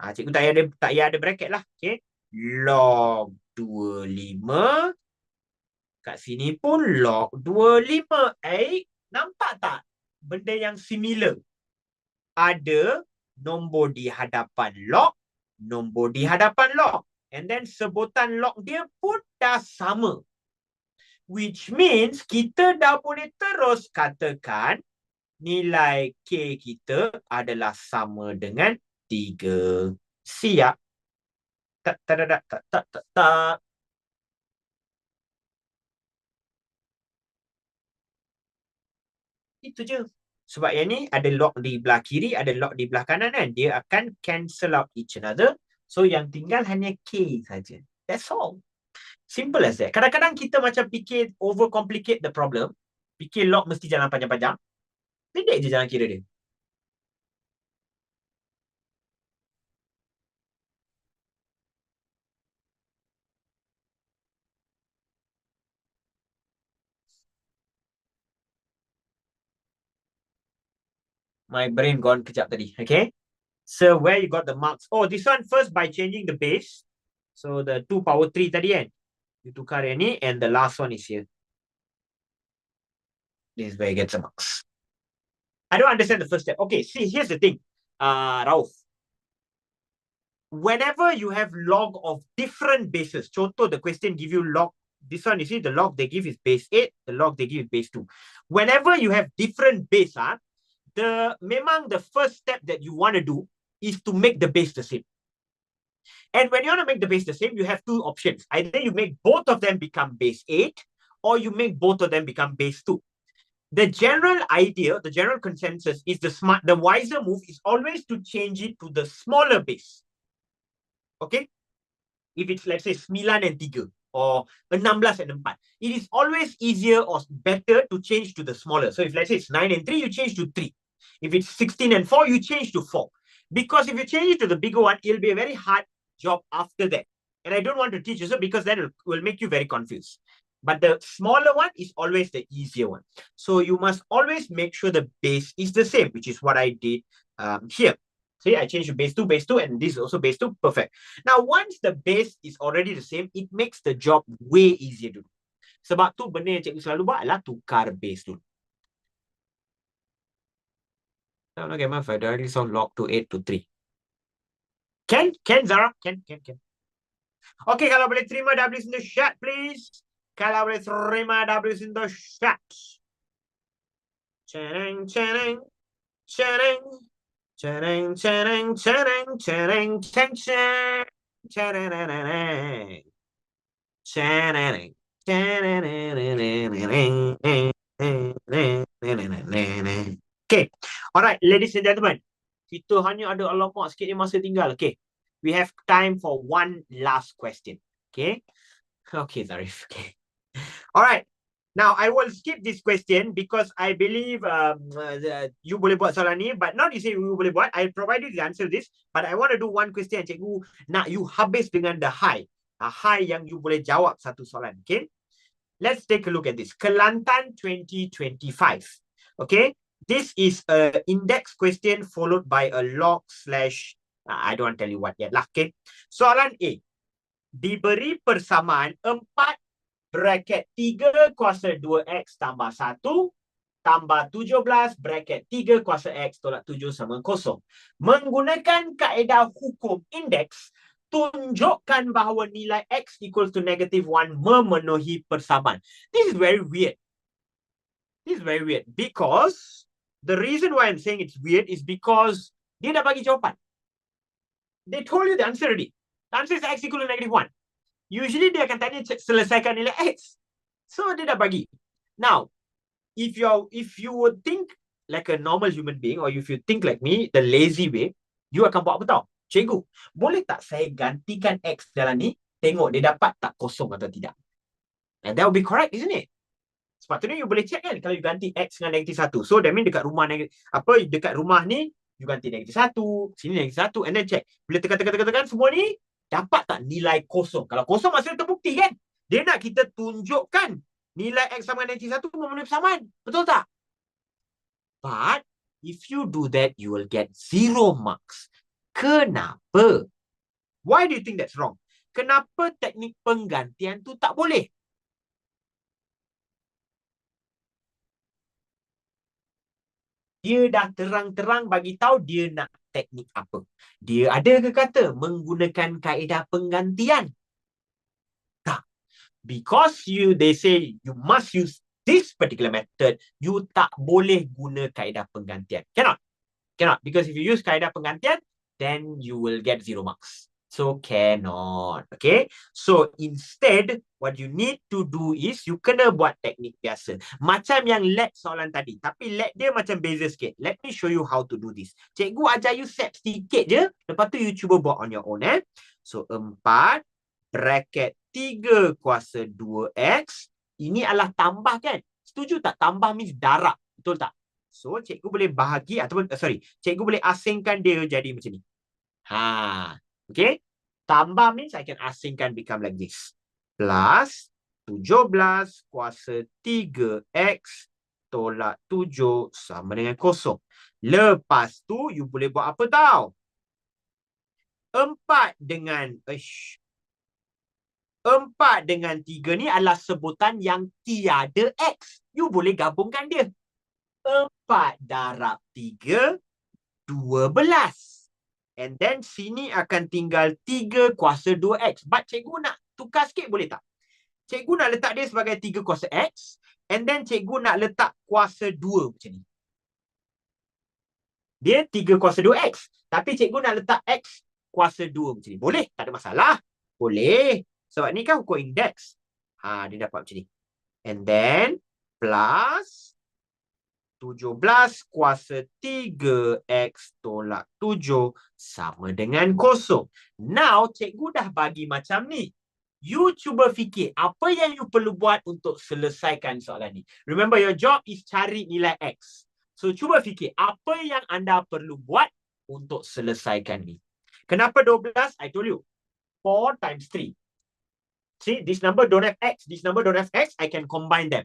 Cikgu tak payah ada bracket lah. Okay. Log 25. Kat sini pun log 25. Nampak tak benda yang similar? Ada nombor di hadapan log, nombor di hadapan log. And then sebutan log dia pun dah sama. Which means kita dah boleh terus katakan nilai K kita adalah sama dengan 3. Siap? Tak, tak, tak, tak, tak, tak, tak. Itu je. Sebab yang ni ada log di belah kiri, ada log di belah kanan kan. Dia akan cancel out each another. So yang tinggal hanya K saja. That's all. Simple as that. Kadang-kadang kita macam fikir overcomplicate the problem. Fikir log mesti jalan panjang-panjang. Pendek je jalan kira dia. My brain gone kejap tadi. Okay. So where you got the marks? Oh, this one first by changing the base. So the 2 power 3 tadi kan. You tukar yang ni and the last one is here. This is where you get the marks. I don't understand the first step. Okay, see, here's the thing. Rauf. Whenever you have log of different bases, contoh the question give you log. This one, you see, the log they give is base 8, the log they give is base 2. Whenever you have different base, memang the first step that you want to do is to make the base the same. And when you want to make the base the same, you have two options. Either you make both of them become base 8, or you make both of them become base 2. The general idea, the general consensus is the wiser move is always to change it to the smaller base. Okay? If it's, let's say, 9 and 3 or 16 and 4, it is always easier or better to change to the smaller. So if, let's say, it's 9 and 3, you change to 3. If it's 16 and 4, you change to 4. Because if you change it to the bigger one, it'll be a very hard job after that. And I don't want to teach you so because that will make you very confused. But the smaller one is always the easier one. So you must always make sure the base is the same, which is what I did here. See, I changed to base 2, and this is also base 2. Perfect. Now, once the base is already the same, it makes the job way easier to do. Sebab tu benda yang cikgu selalu buat adalah tukar base dulu. Now, okay, my I directly saw log to 8 to 3. Can, Zara? Can. Okay, kalau boleh terima W's in the chat, please. Kalau boleh terima W's in the chat. Chereng. Chereng. Okay. Alright, ladies and gentlemen. Kita hanya ada alamak sikit masa tinggal. Okay. We have time for one last question. Okay. Okay, Zarif. Okay. Alright. Now, I will skip this question because I believe you boleh buat soalan ni, but not you say you boleh buat. I'll provide you the answer to this, but I want to do one question. Cikgu nak you habis dengan the high. High yang you boleh jawab satu soalan. Okay. Let's take a look at this. Kelantan 2025. Okay. This is a index question followed by a log slash, I don't want to tell you what yet lah. Okay. Soalan A. Diberi persamaan 4 bracket 3 kuasa 2x tambah 1 tambah 17 bracket 3 kuasa x tolak 7 sama 0. Menggunakan kaedah hukum indeks, tunjukkan bahawa nilai x equals to -1 memenuhi persamaan. This is very weird. This is very weird because the reason why I'm saying it's weird is because dia dah bagi jawapan. They told you the answer already. The answer is x equal to -1. Usually dia akan tanya selesaikan nilai x. So dia dah bagi. Now, if you would think like a normal human being, or if you think like me, the lazy way, you akan buat apa tau? Cikgu, boleh tak saya gantikan x dalam ni, tengok dia dapat tak kosong atau tidak? And that will be correct, isn't it? Sebab tu ni you boleh check kan kalau you ganti x dengan -1. So that means dekat rumah ni you ganti -1, sini -1, and then check. Bila tekan semua ni dapat tak nilai kosong? Kalau kosong maksudnya terbukti kan? Dia nak kita tunjukkan nilai x sama dengan -1 memenuhi persamaan. Betul tak? But if you do that, you will get 0 marks. Kenapa? Why do you think that's wrong? Kenapa teknik penggantian tu tak boleh? Dia dah terang-terang bagi tahu dia nak teknik apa? Dia ada ke kata menggunakan kaedah penggantian? Tak. Because they say you must use this particular method, you tak boleh guna kaedah penggantian. Cannot. Because if you use kaedah penggantian, then you will get 0 marks. So cannot. Okay. So instead, what you need to do is you kena buat teknik biasa. Macam yang let soalan tadi. Tapi let dia macam beza sikit. Let me show you how to do this. Cikgu ajar you set sedikit je. Lepas tu you cuba buat on your own. So 4 bracket 3 kuasa 2x. Ini adalah tambah kan? Setuju tak? Tambah means darab. Betul tak? So, cikgu boleh bahagi ataupun, cikgu boleh asingkan dia jadi macam ni. Okay. Tambah means I can asingkan become like this. Plus 17 kuasa 3x tolak 7 sama dengan kosong. Lepas tu, you boleh buat apa tau? 4 dengan 4 dengan 3 ni adalah sebutan yang tiada x. You boleh gabungkan dia. 4 darab 3, 12. And then sini akan tinggal 3 kuasa 2x. But cikgu nak tukar sikit boleh tak? Cikgu nak letak dia sebagai 3 kuasa x. And then cikgu nak letak kuasa 2 macam ni. Dia 3 kuasa 2x. Tapi cikgu nak letak x kuasa 2 macam ni. Boleh? Tak ada masalah. Boleh. Sebab ni kan ukur indeks. Dia dapat macam ni. And then plus 17 kuasa 3x tolak 7 sama dengan kosong. Now, cikgu dah bagi macam ni. You cuba fikir apa yang you perlu buat untuk selesaikan soalan ni. Remember, your job is cari nilai x. So, cuba fikir apa yang anda perlu buat untuk selesaikan ni. Kenapa 12? I told you. 4 times 3. See, this number don't have x. This number don't have x. I can combine them.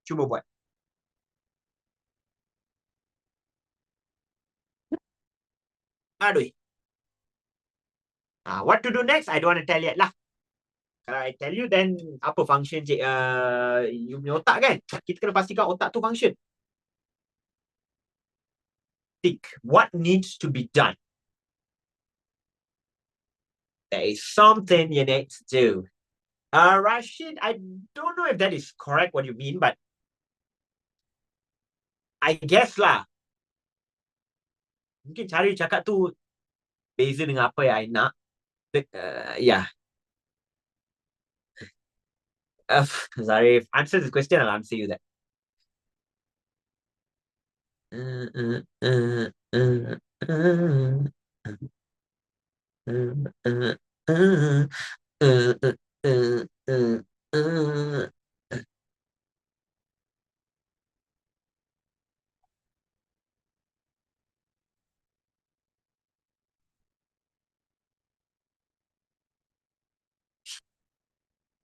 Cuba buat. Aduh. What to do next? I don't want to tell yet lah. Kalau I tell you, then apa function you punya otak kan? Kita kena pastikan otak tu function. Think. What needs to be done? There is something you need to do. Rashid, I don't know if that is correct what you mean, but I guess lah. Mungkin cara cakap tu beza dengan apa yang I nak. Yeah. Zarif, answer this question, I'll answer you that.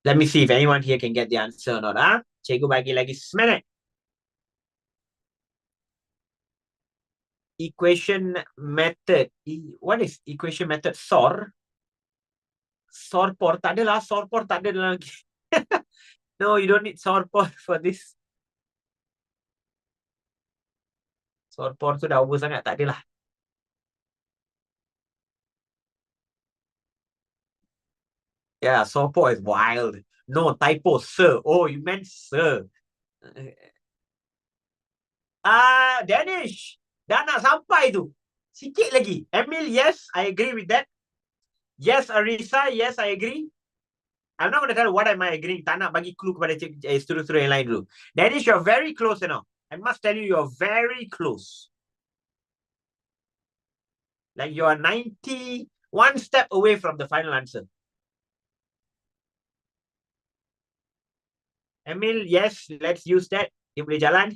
Let me see if anyone here can get the answer or not. Cikgu bagi lagi seminit. Equation method. What is equation method? Sorpor. Tak adalah. Sorpor tak ada dalam. No, you don't need sorpor for this. Sorpor tu dah over sangat. Tak adalah. Yeah, sorpor is wild. No, typo. Sir. Oh, you meant sir. Danish. Dah nak sampai tu. Sikit lagi. Emil, yes, I agree with that. Yes, Arisa, yes, I agree. I'm not going to tell what am I agreeing. Tak nak bagi clue kepada student-student yang lain dulu. Danish, you're very close, you know. I must tell you, you're very close. Like you are 91 step away from the final answer. Emil, yes, let's use that. Dia boleh jalan.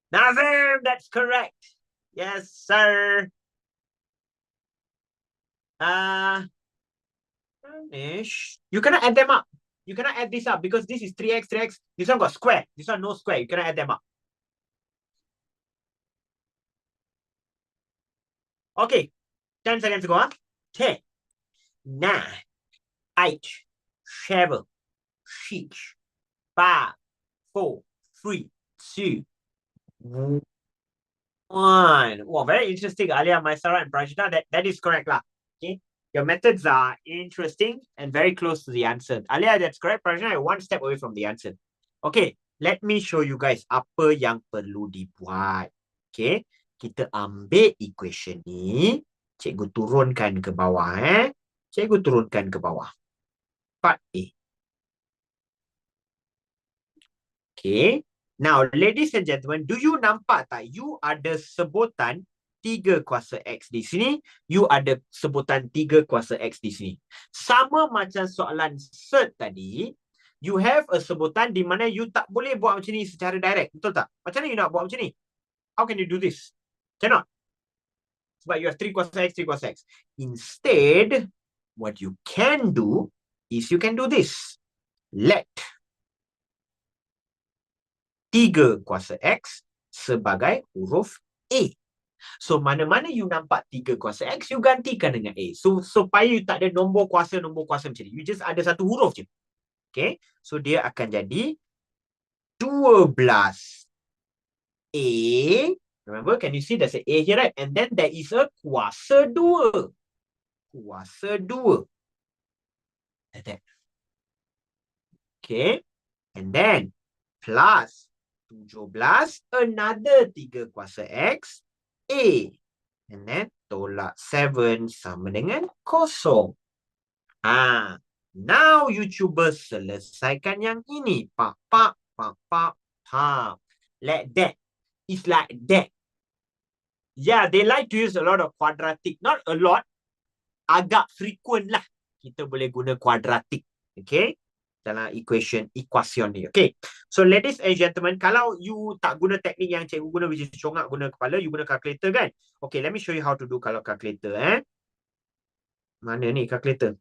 Nazim, that's correct. Yes, sir. You cannot add them up. You cannot add this up because this is 3x, 3x. This one got square. This one no square. You cannot add them up. Okay. 10 seconds ago. 10, 9, 8, 7, 6, 5, 4, 3, 2, 1. 1. Wow, very interesting. Alia, Maisara, and Prajna. That is correct lah. Okay. Your methods are interesting and very close to the answer. Alia, that's correct. Prajna, you're one step away from the answer. Okay, let me show you guys apa yang perlu dibuat. Okay, kita ambil equation ni. Cikgu turunkan ke bawah. Cikgu turunkan ke bawah. Part A. Okay. Now, ladies and gentlemen, do you nampak tak? You ada sebutan 3 kuasa X di sini. You ada sebutan 3 kuasa X di sini. Sama macam soalan cert tadi, you have a sebutan di mana you tak boleh buat macam ni secara direct. Betul tak? Macam mana you nak buat macam ni? How can you do this? Cannot. Sebab you have 3 kuasa X, 3 kuasa X. Instead, what you can do is you can do this. Let 3 kuasa X sebagai huruf A. So, mana-mana you nampak 3 kuasa X, you gantikan dengan A. So, supaya you tak ada nombor kuasa macam ni. You just ada satu huruf je. Okay. So, dia akan jadi 12 A. Remember, can you see there's an A here, right? And then there is a kuasa 2. Kuasa 2. Like that. Okay. And then, plus 17, another 3 kuasa X, A. And then, tolak 7 sama dengan kosong. Now you cuba selesaikan yang ini. Pak. Like that. It's like that. Yeah, they like to use a lot of quadratic. Not a lot. Agak frequent lah. Kita boleh guna quadratic. Okay. Dalam equation ni. Okay. So, ladies and gentlemen, kalau you tak guna teknik yang cikgu guna, which is congak guna kepala, you guna calculator kan? Okay, let me show you how to do kalau calculator. Mana ni calculator?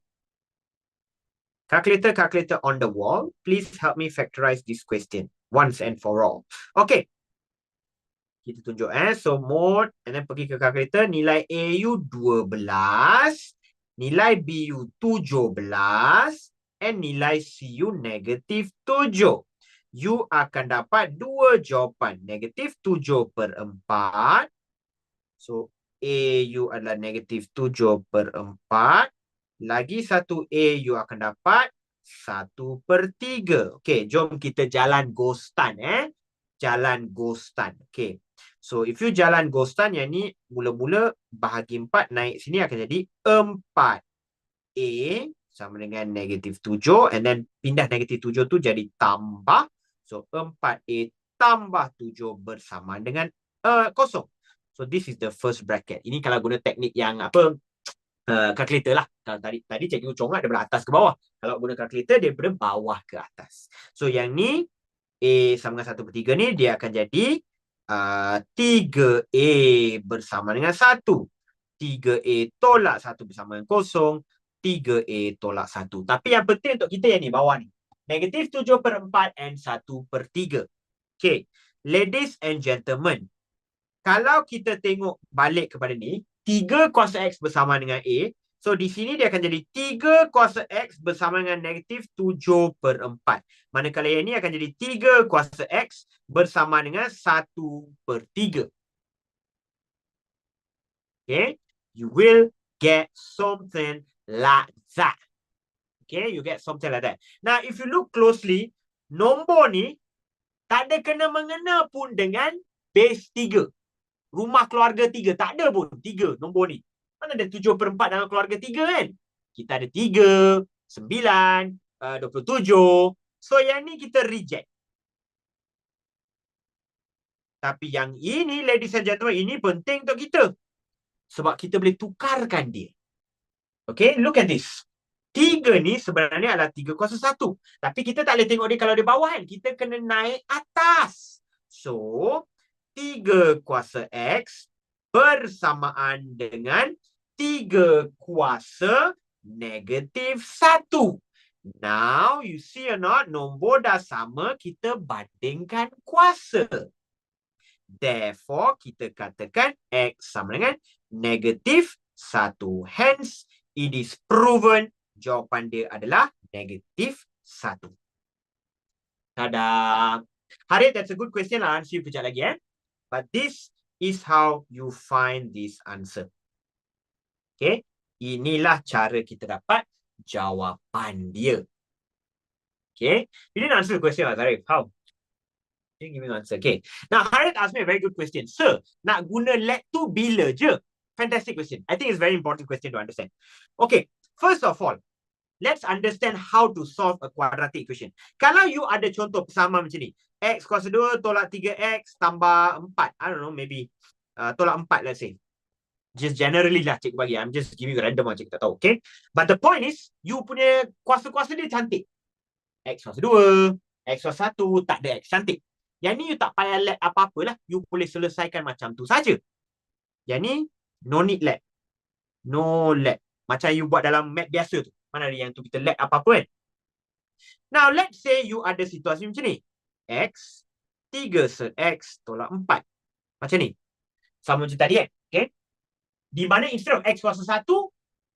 Calculator on the wall. Please help me factorize this question once and for all. Okay. Kita tunjuk So, mode, and then pergi ke calculator. Nilai AU 12. Nilai BU 17. And nilai CU negatif 7. You akan dapat 2 jawapan. Negatif 7/4. So, AU adalah negatif 7/4. Lagi satu AU akan dapat 1/3. Okay, jom kita jalan ghostan. Jalan ghostan. Okay. So, if you jalan ghostan, yang ni mula-mula bahagi 4 naik sini akan jadi 4A sama dengan negatif 7. And then pindah negatif 7 tu jadi tambah. So, 4A tambah 7 bersama dengan kosong. So, this is the first bracket. Ini kalau guna teknik yang calculator lah. Kalau tadi cikgu congak daripada atas ke bawah. Kalau guna calculator, dia daripada bawah ke atas. So, yang ni, A sama dengan 1/3 ni, dia akan jadi 3A bersama dengan 1. 3A tolak 1 bersama dengan kosong. 3A tolak 1. Tapi yang penting untuk kita yang ni, bawah ni. Negatif 7/4 and 1/3. Okay. Ladies and gentlemen, kalau kita tengok balik kepada ni, 3 kuasa X bersama dengan A. So, di sini dia akan jadi 3 kuasa X bersama dengan negatif 7/4. Manakala yang ni akan jadi 3 kuasa X bersama dengan 1/3. Okay. You will get something like that. Okay, you get something like that. Now, if you look closely, nombor ni tak ada kena-mengena pun dengan base 3. Rumah keluarga 3. Tak ada pun 3 nombor ni. Mana ada 7/4 dalam keluarga 3 kan? Kita ada 3, 9, 27. So, yang ni kita reject. Tapi yang ini, ladies and gentlemen, ini penting untuk kita. Sebab kita boleh tukarkan dia. Okay, look at this. 3 ni sebenarnya adalah 3 kuasa 1. Tapi kita tak boleh tengok dia kalau dia bawah kan. Kita kena naik atas. So, 3 kuasa X bersamaan dengan 3 kuasa negatif 1. Now, you see or not, nombor dah sama, kita bandingkan kuasa. Therefore, kita katakan X sama dengan negatif 1. Hence, it is proven jawapan dia adalah negatif 1. Tada! Harith, that's a good question. I'll answer you kejap lagi. But this is how you find this answer. Okay. Inilah cara kita dapat jawapan dia. Okay. You didn't answer the question, Zarif. How? You didn't give me an answer. Okay. Now, Harith asked me a very good question. Sir, nak guna let tu bila je? Fantastic question. I think it's a very important question to understand. Okay. First of all, let's understand how to solve a quadratic equation. Kalau you ada contoh persamaan macam ni, x kuasa 2 tolak 3x tambah 4. I don't know, maybe tolak 4, let's say. Just generally lah cikgu bagi. I'm just giving you random lah, cikgu tak tahu. Okay. But the point is, you punya kuasa-kuasa dia cantik. X kuasa 2, X kuasa 1, tak ada X cantik. Yang ni you tak payah let apa-apa lah. You boleh selesaikan macam tu saja. Yang ni, no need let. No let. Macam you buat dalam mat biasa tu. Mana ada yang tu kita let apa-apa kan? Now, let's say you ada situasi macam ni. X, 3 set X tolak 4. Macam ni. Sama macam tadi kan? Okay. Di mana instead of X kuasa 1,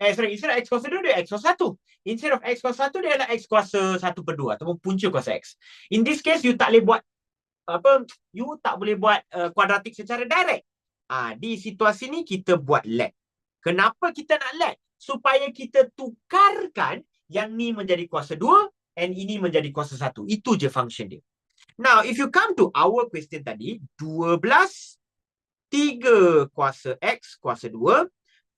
instead of X kuasa 2, dia X kuasa 1. Instead of X kuasa 1, dia adalah X kuasa 1/2 ataupun punca kuasa X. In this case, you tak boleh buat you tak boleh buat kuadratik secara direct. Di situasi ni kita buat let. Kenapa kita nak let? Supaya kita tukarkan yang ni menjadi kuasa 2 and ini menjadi kuasa 1. Itu je function dia. Now, if you come to our question tadi, 12 3 kuasa X kuasa 2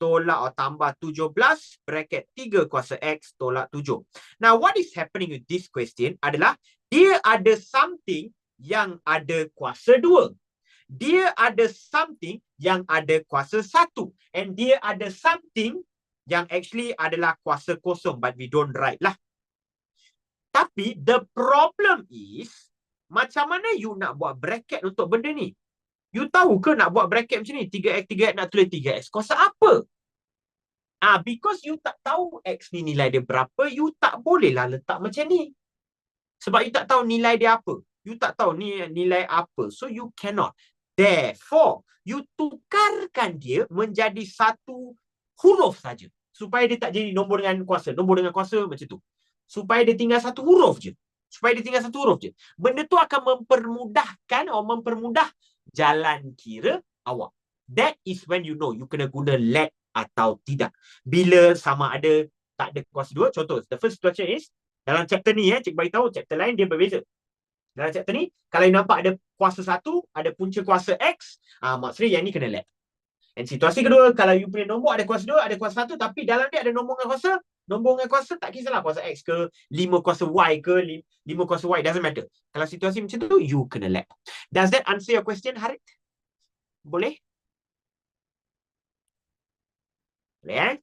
tolak atau tambah 17 bracket 3 kuasa X tolak 7. Now, what is happening with this question adalah dia ada something yang ada kuasa 2. Dia ada something yang ada kuasa 1. And dia ada something yang actually adalah kuasa kosong, but we don't write lah. Tapi the problem is, macam mana you nak buat bracket untuk benda ni? You tahu ke nak buat bracket macam ni? 3x nak tulis 3x. Kuasa apa? Because you tak tahu x ni nilai dia berapa, you tak bolehlah letak macam ni. Sebab you tak tahu nilai dia apa. You tak tahu ni nilai apa. So you cannot. Therefore, you tukarkan dia menjadi satu huruf saja. Supaya dia tak jadi nombor dengan kuasa. Nombor dengan kuasa macam tu. Supaya dia tinggal satu huruf je. Benda tu akan mempermudahkan atau mempermudah jalan kira awak. That is when you know you kena guna let atau tidak. Bila sama ada tak ada kuasa 2. Contoh, the first situation is dalam chapter ni, cikgu beritahu chapter lain dia berbeza. Dalam chapter ni, kalau you nampak ada kuasa 1, ada punca kuasa X, maksudnya yang ni kena let. Dan situasi kedua, kalau you punya nombor ada kuasa 2, ada kuasa 1, tapi dalam dia ada nombor dengan kuasa tak kisahlah kuasa X ke, 5 kuasa Y ke, 5 kuasa Y, doesn't matter. Kalau situasi macam tu, you kena let. Does that answer your question, Harith? Boleh? Boleh,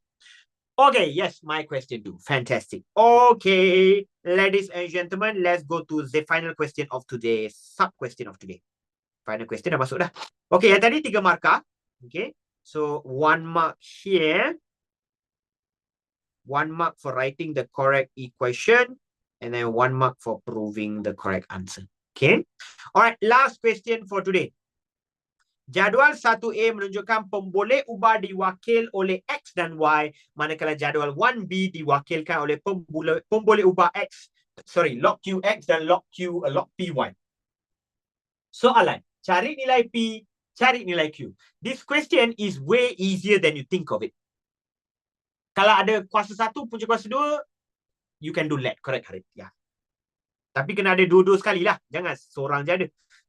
Okay, yes, my question too. Fantastic. Okay, ladies and gentlemen, let's go to the final question of today. Sub-question of today. Final question dah masuk dah. Okay, yang tadi 3 markah. Okay, so 1 mark here. 1 mark for writing the correct equation. And then 1 mark for proving the correct answer. Okay. Alright, last question for today. Jadual 1A menunjukkan pemboleh ubah diwakil oleh X dan Y, manakala jadual 1B diwakilkan oleh pemboleh ubah log QX dan log PY. Soalan, cari nilai P, cari nilai Q. This question is way easier than you think of it. Kalau ada kuasa 1, punca kuasa 2, you can do let, correct, Harith? Yeah. Tapi kena ada dua-dua sekali lah. Jangan seorang je ada.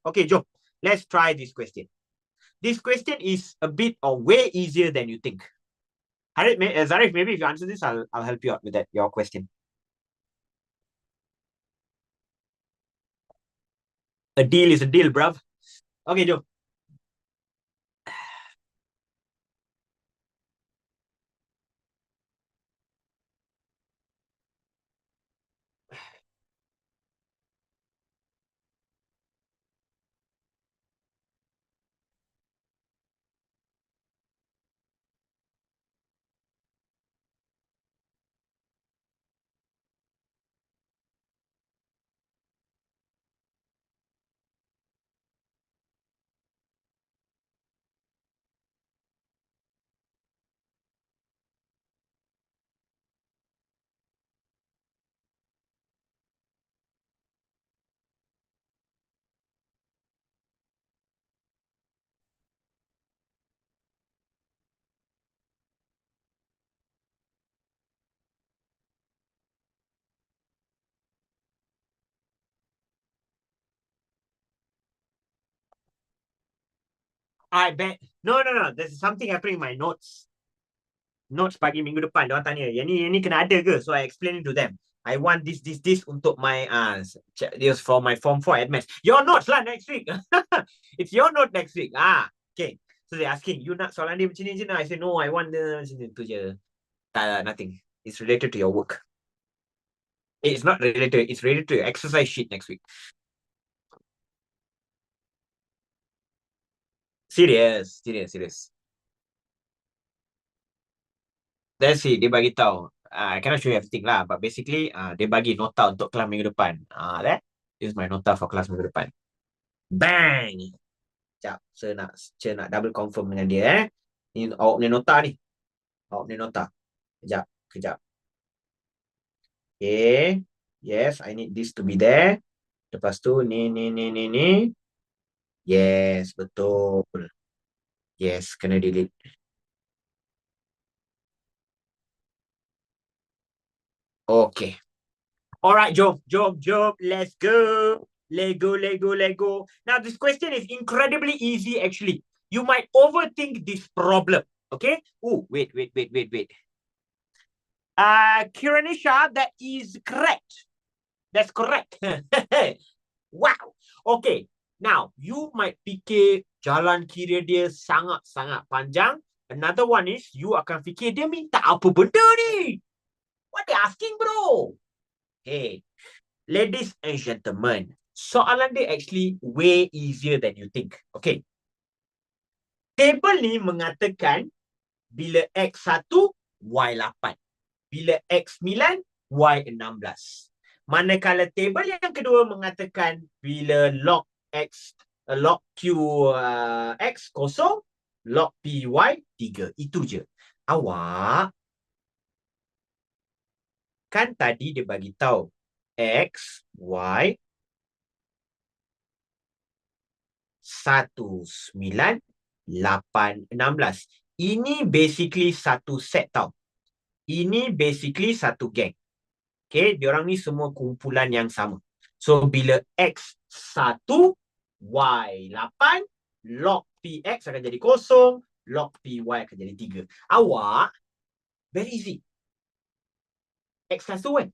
Okay, jom. Let's try this question. This question is a bit or way easier than you think. Zarif, maybe if you answer this, I'll help you out with that, your question. A deal is a deal, bruv. Okay, jom. I bet. No. There's something happening in my notes. Notes pagi minggu depan. Diorang tanya, yang ni kena ada ke? So I explain it to them. I want this untuk my this for my form 4 admits. Your notes lah next week. It's your note next week. Okay. So they asking, you nak soalan dia macam ni je nak? I say, no, I want the macam tu je. Nothing. It's related to your work. It's not related. It's related to your exercise sheet next week. Serious. That's it. Dia bagi tahu. I cannot show you everything lah. But basically, dia bagi nota untuk kelas minggu depan. That is my nota for kelas minggu depan. Bang! Sekejap. Saya nak double confirm dengan dia. Ni awak punya nota ni. Awak punya nota. Kejap. Okay. Yes, I need this to be there. Lepas tu, ni. Yes, betul. Yes, kena delete. Okay. Alright, jom. Let's go. Lego. Now, this question is incredibly easy, actually. You might overthink this problem. Okay? Oh, wait. Kiranisha, that is correct. That's correct. Wow. Okay. Now, you might fikir jalan kiri dia sangat-sangat panjang. Another one is, you akan fikir dia minta apa benda ni? What they asking, bro? Hey, ladies and gentlemen, soalan dia actually way easier than you think. Okay. Table ni mengatakan bila X1, Y8. Bila X9, Y16. Manakala table yang kedua mengatakan bila log Q X kosong, log P Y 3. Itu je. Awak kan tadi dia bagi tahu X, Y 1, 9, 8, 16. Ini basically satu set tau. Ini basically satu geng. Okay, diorang ni semua kumpulan yang sama. So, bila X1, Y8, log PX akan jadi kosong, log PY akan jadi 3. Awak, very easy. X1 kan?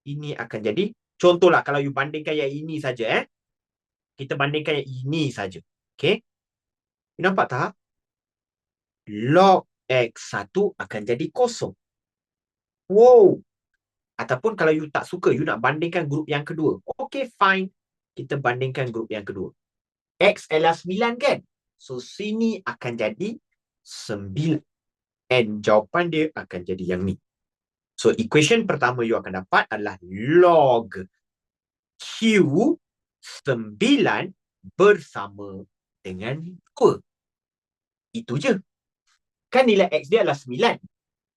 Ini akan jadi, contohlah kalau you bandingkan yang ini saja. Kita bandingkan yang ini saja. Okay? You nampak tak? Log X1 akan jadi kosong. Wow. Ataupun kalau you tak suka, you nak bandingkan grup yang kedua. Okay, fine. Kita bandingkan grup yang kedua. X adalah 9 kan? So, sini akan jadi 9. And jawapan dia akan jadi yang ni. So, equation pertama you akan dapat adalah log Q 9 bersama dengan 2. Itu je. Kan nilai X dia adalah 9.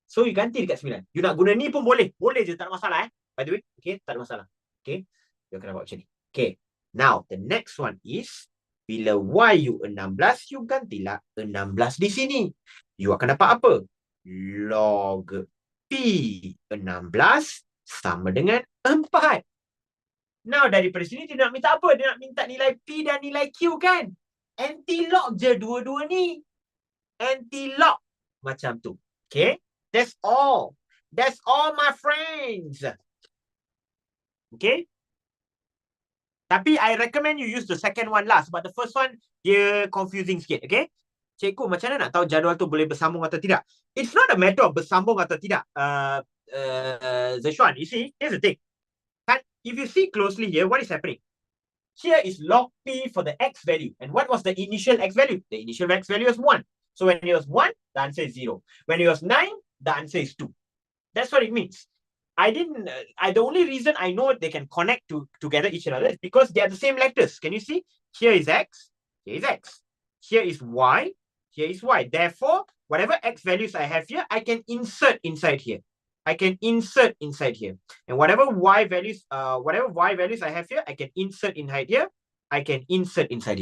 So, you ganti dekat 9. You nak guna ni pun boleh. Boleh je, tak ada masalah. By the way, okay, tak ada masalah. Okay, you akan dapat macam ni. Okay, now, the next one is, bila Y you 16, you gantilah 16 di sini. You akan dapat apa? Log P 16 sama dengan 4. Now, daripada sini, dia nak minta apa? Dia nak minta nilai P dan nilai Q kan? Anti-log je dua-dua ni. Anti-log. Macam tu. Okay? That's all. That's all, my friends. Okay? Tapi I recommend you use the second one lah. Sebab the first one, dia confusing sikit. Okay? Cikgu, macam mana nak tahu jadual tu boleh bersambung atau tidak? It's not a matter of bersambung atau tidak. Zeshuan, you see, here's the thing. If you see closely here, what is happening? Here is log P for the X value. And what was the initial X value? The initial X value was 1. So when it was 1, the answer is 0. When it was 9, the answer is 2. That's what it means. The only reason I know they can connect together each other is because they are the same letters. Can you see? Here is X, here is X. Here is Y, here is Y. Therefore, whatever X values I have here, I can insert inside here. And whatever Y values I have here, I can insert inside here.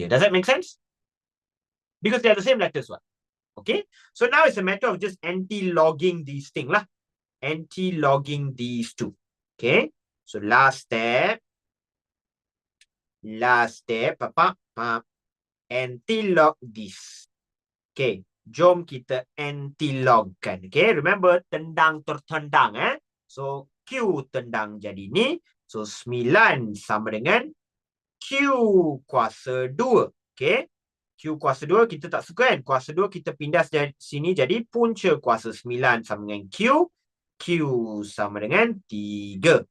Does that make sense? Because they are the same letters one. Okay, so now it's a matter of just anti-logging these things lah. Anti-logging these two. Okay, so last step. anti-log this. Okay, jom kita anti-logkan. Okay, remember tendang tertendang So Q tendang jadi ni. So 9 sama dengan Q kuasa 2. Okay, Q kuasa 2 kita tak suka kan. Kuasa 2 kita pindah sini jadi punca kuasa 9 sama dengan Q. Q sama dengan 3.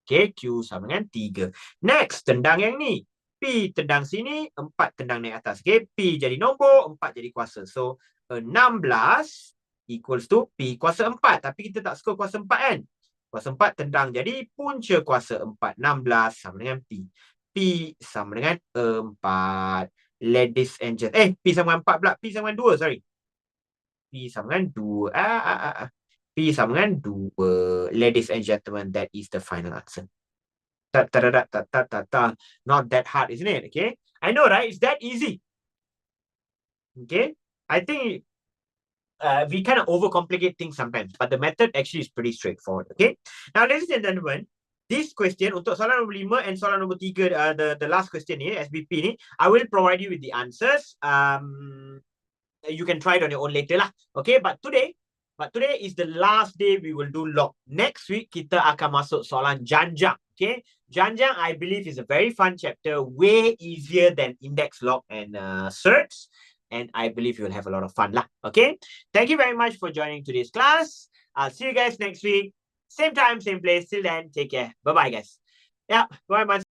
Okay, Q sama dengan 3. Next, tendang yang ni. P tendang sini, 4 tendang naik atas. Okay, P jadi nombor, 4 jadi kuasa. So, 16 equals to P kuasa 4. Tapi kita tak suka kuasa 4 kan? Kuasa 4 tendang jadi punca kuasa 4. 16 sama dengan P. P sama dengan 4. Ladies and gentlemen. P sama dengan 4 pula. P sama dengan 2, sorry. P sama dengan 2. P sama dengan 2. Ladies and gentlemen, that is the final answer. Not that hard, isn't it? Okay. I know, right? It's that easy. Okay. I think we kind of overcomplicate things sometimes, but the method actually is pretty straightforward. Okay. Now, ladies and gentlemen, this question untuk soalan nombor 5 and soalan nombor 3, the last question here, SBP ni, I will provide you with the answers. You can try it on your own later lah. Okay. But today is the last day we will do log. Next week kita akan masuk soalan janjang. Okay. Janjang, I believe, is a very fun chapter, way easier than index, log, and search. And I believe you'll have a lot of fun lah. Okay. Thank you very much for joining today's class. I'll see you guys next week. Same time, same place. Till then, take care. Bye-bye, guys. Yeah. Bye-bye.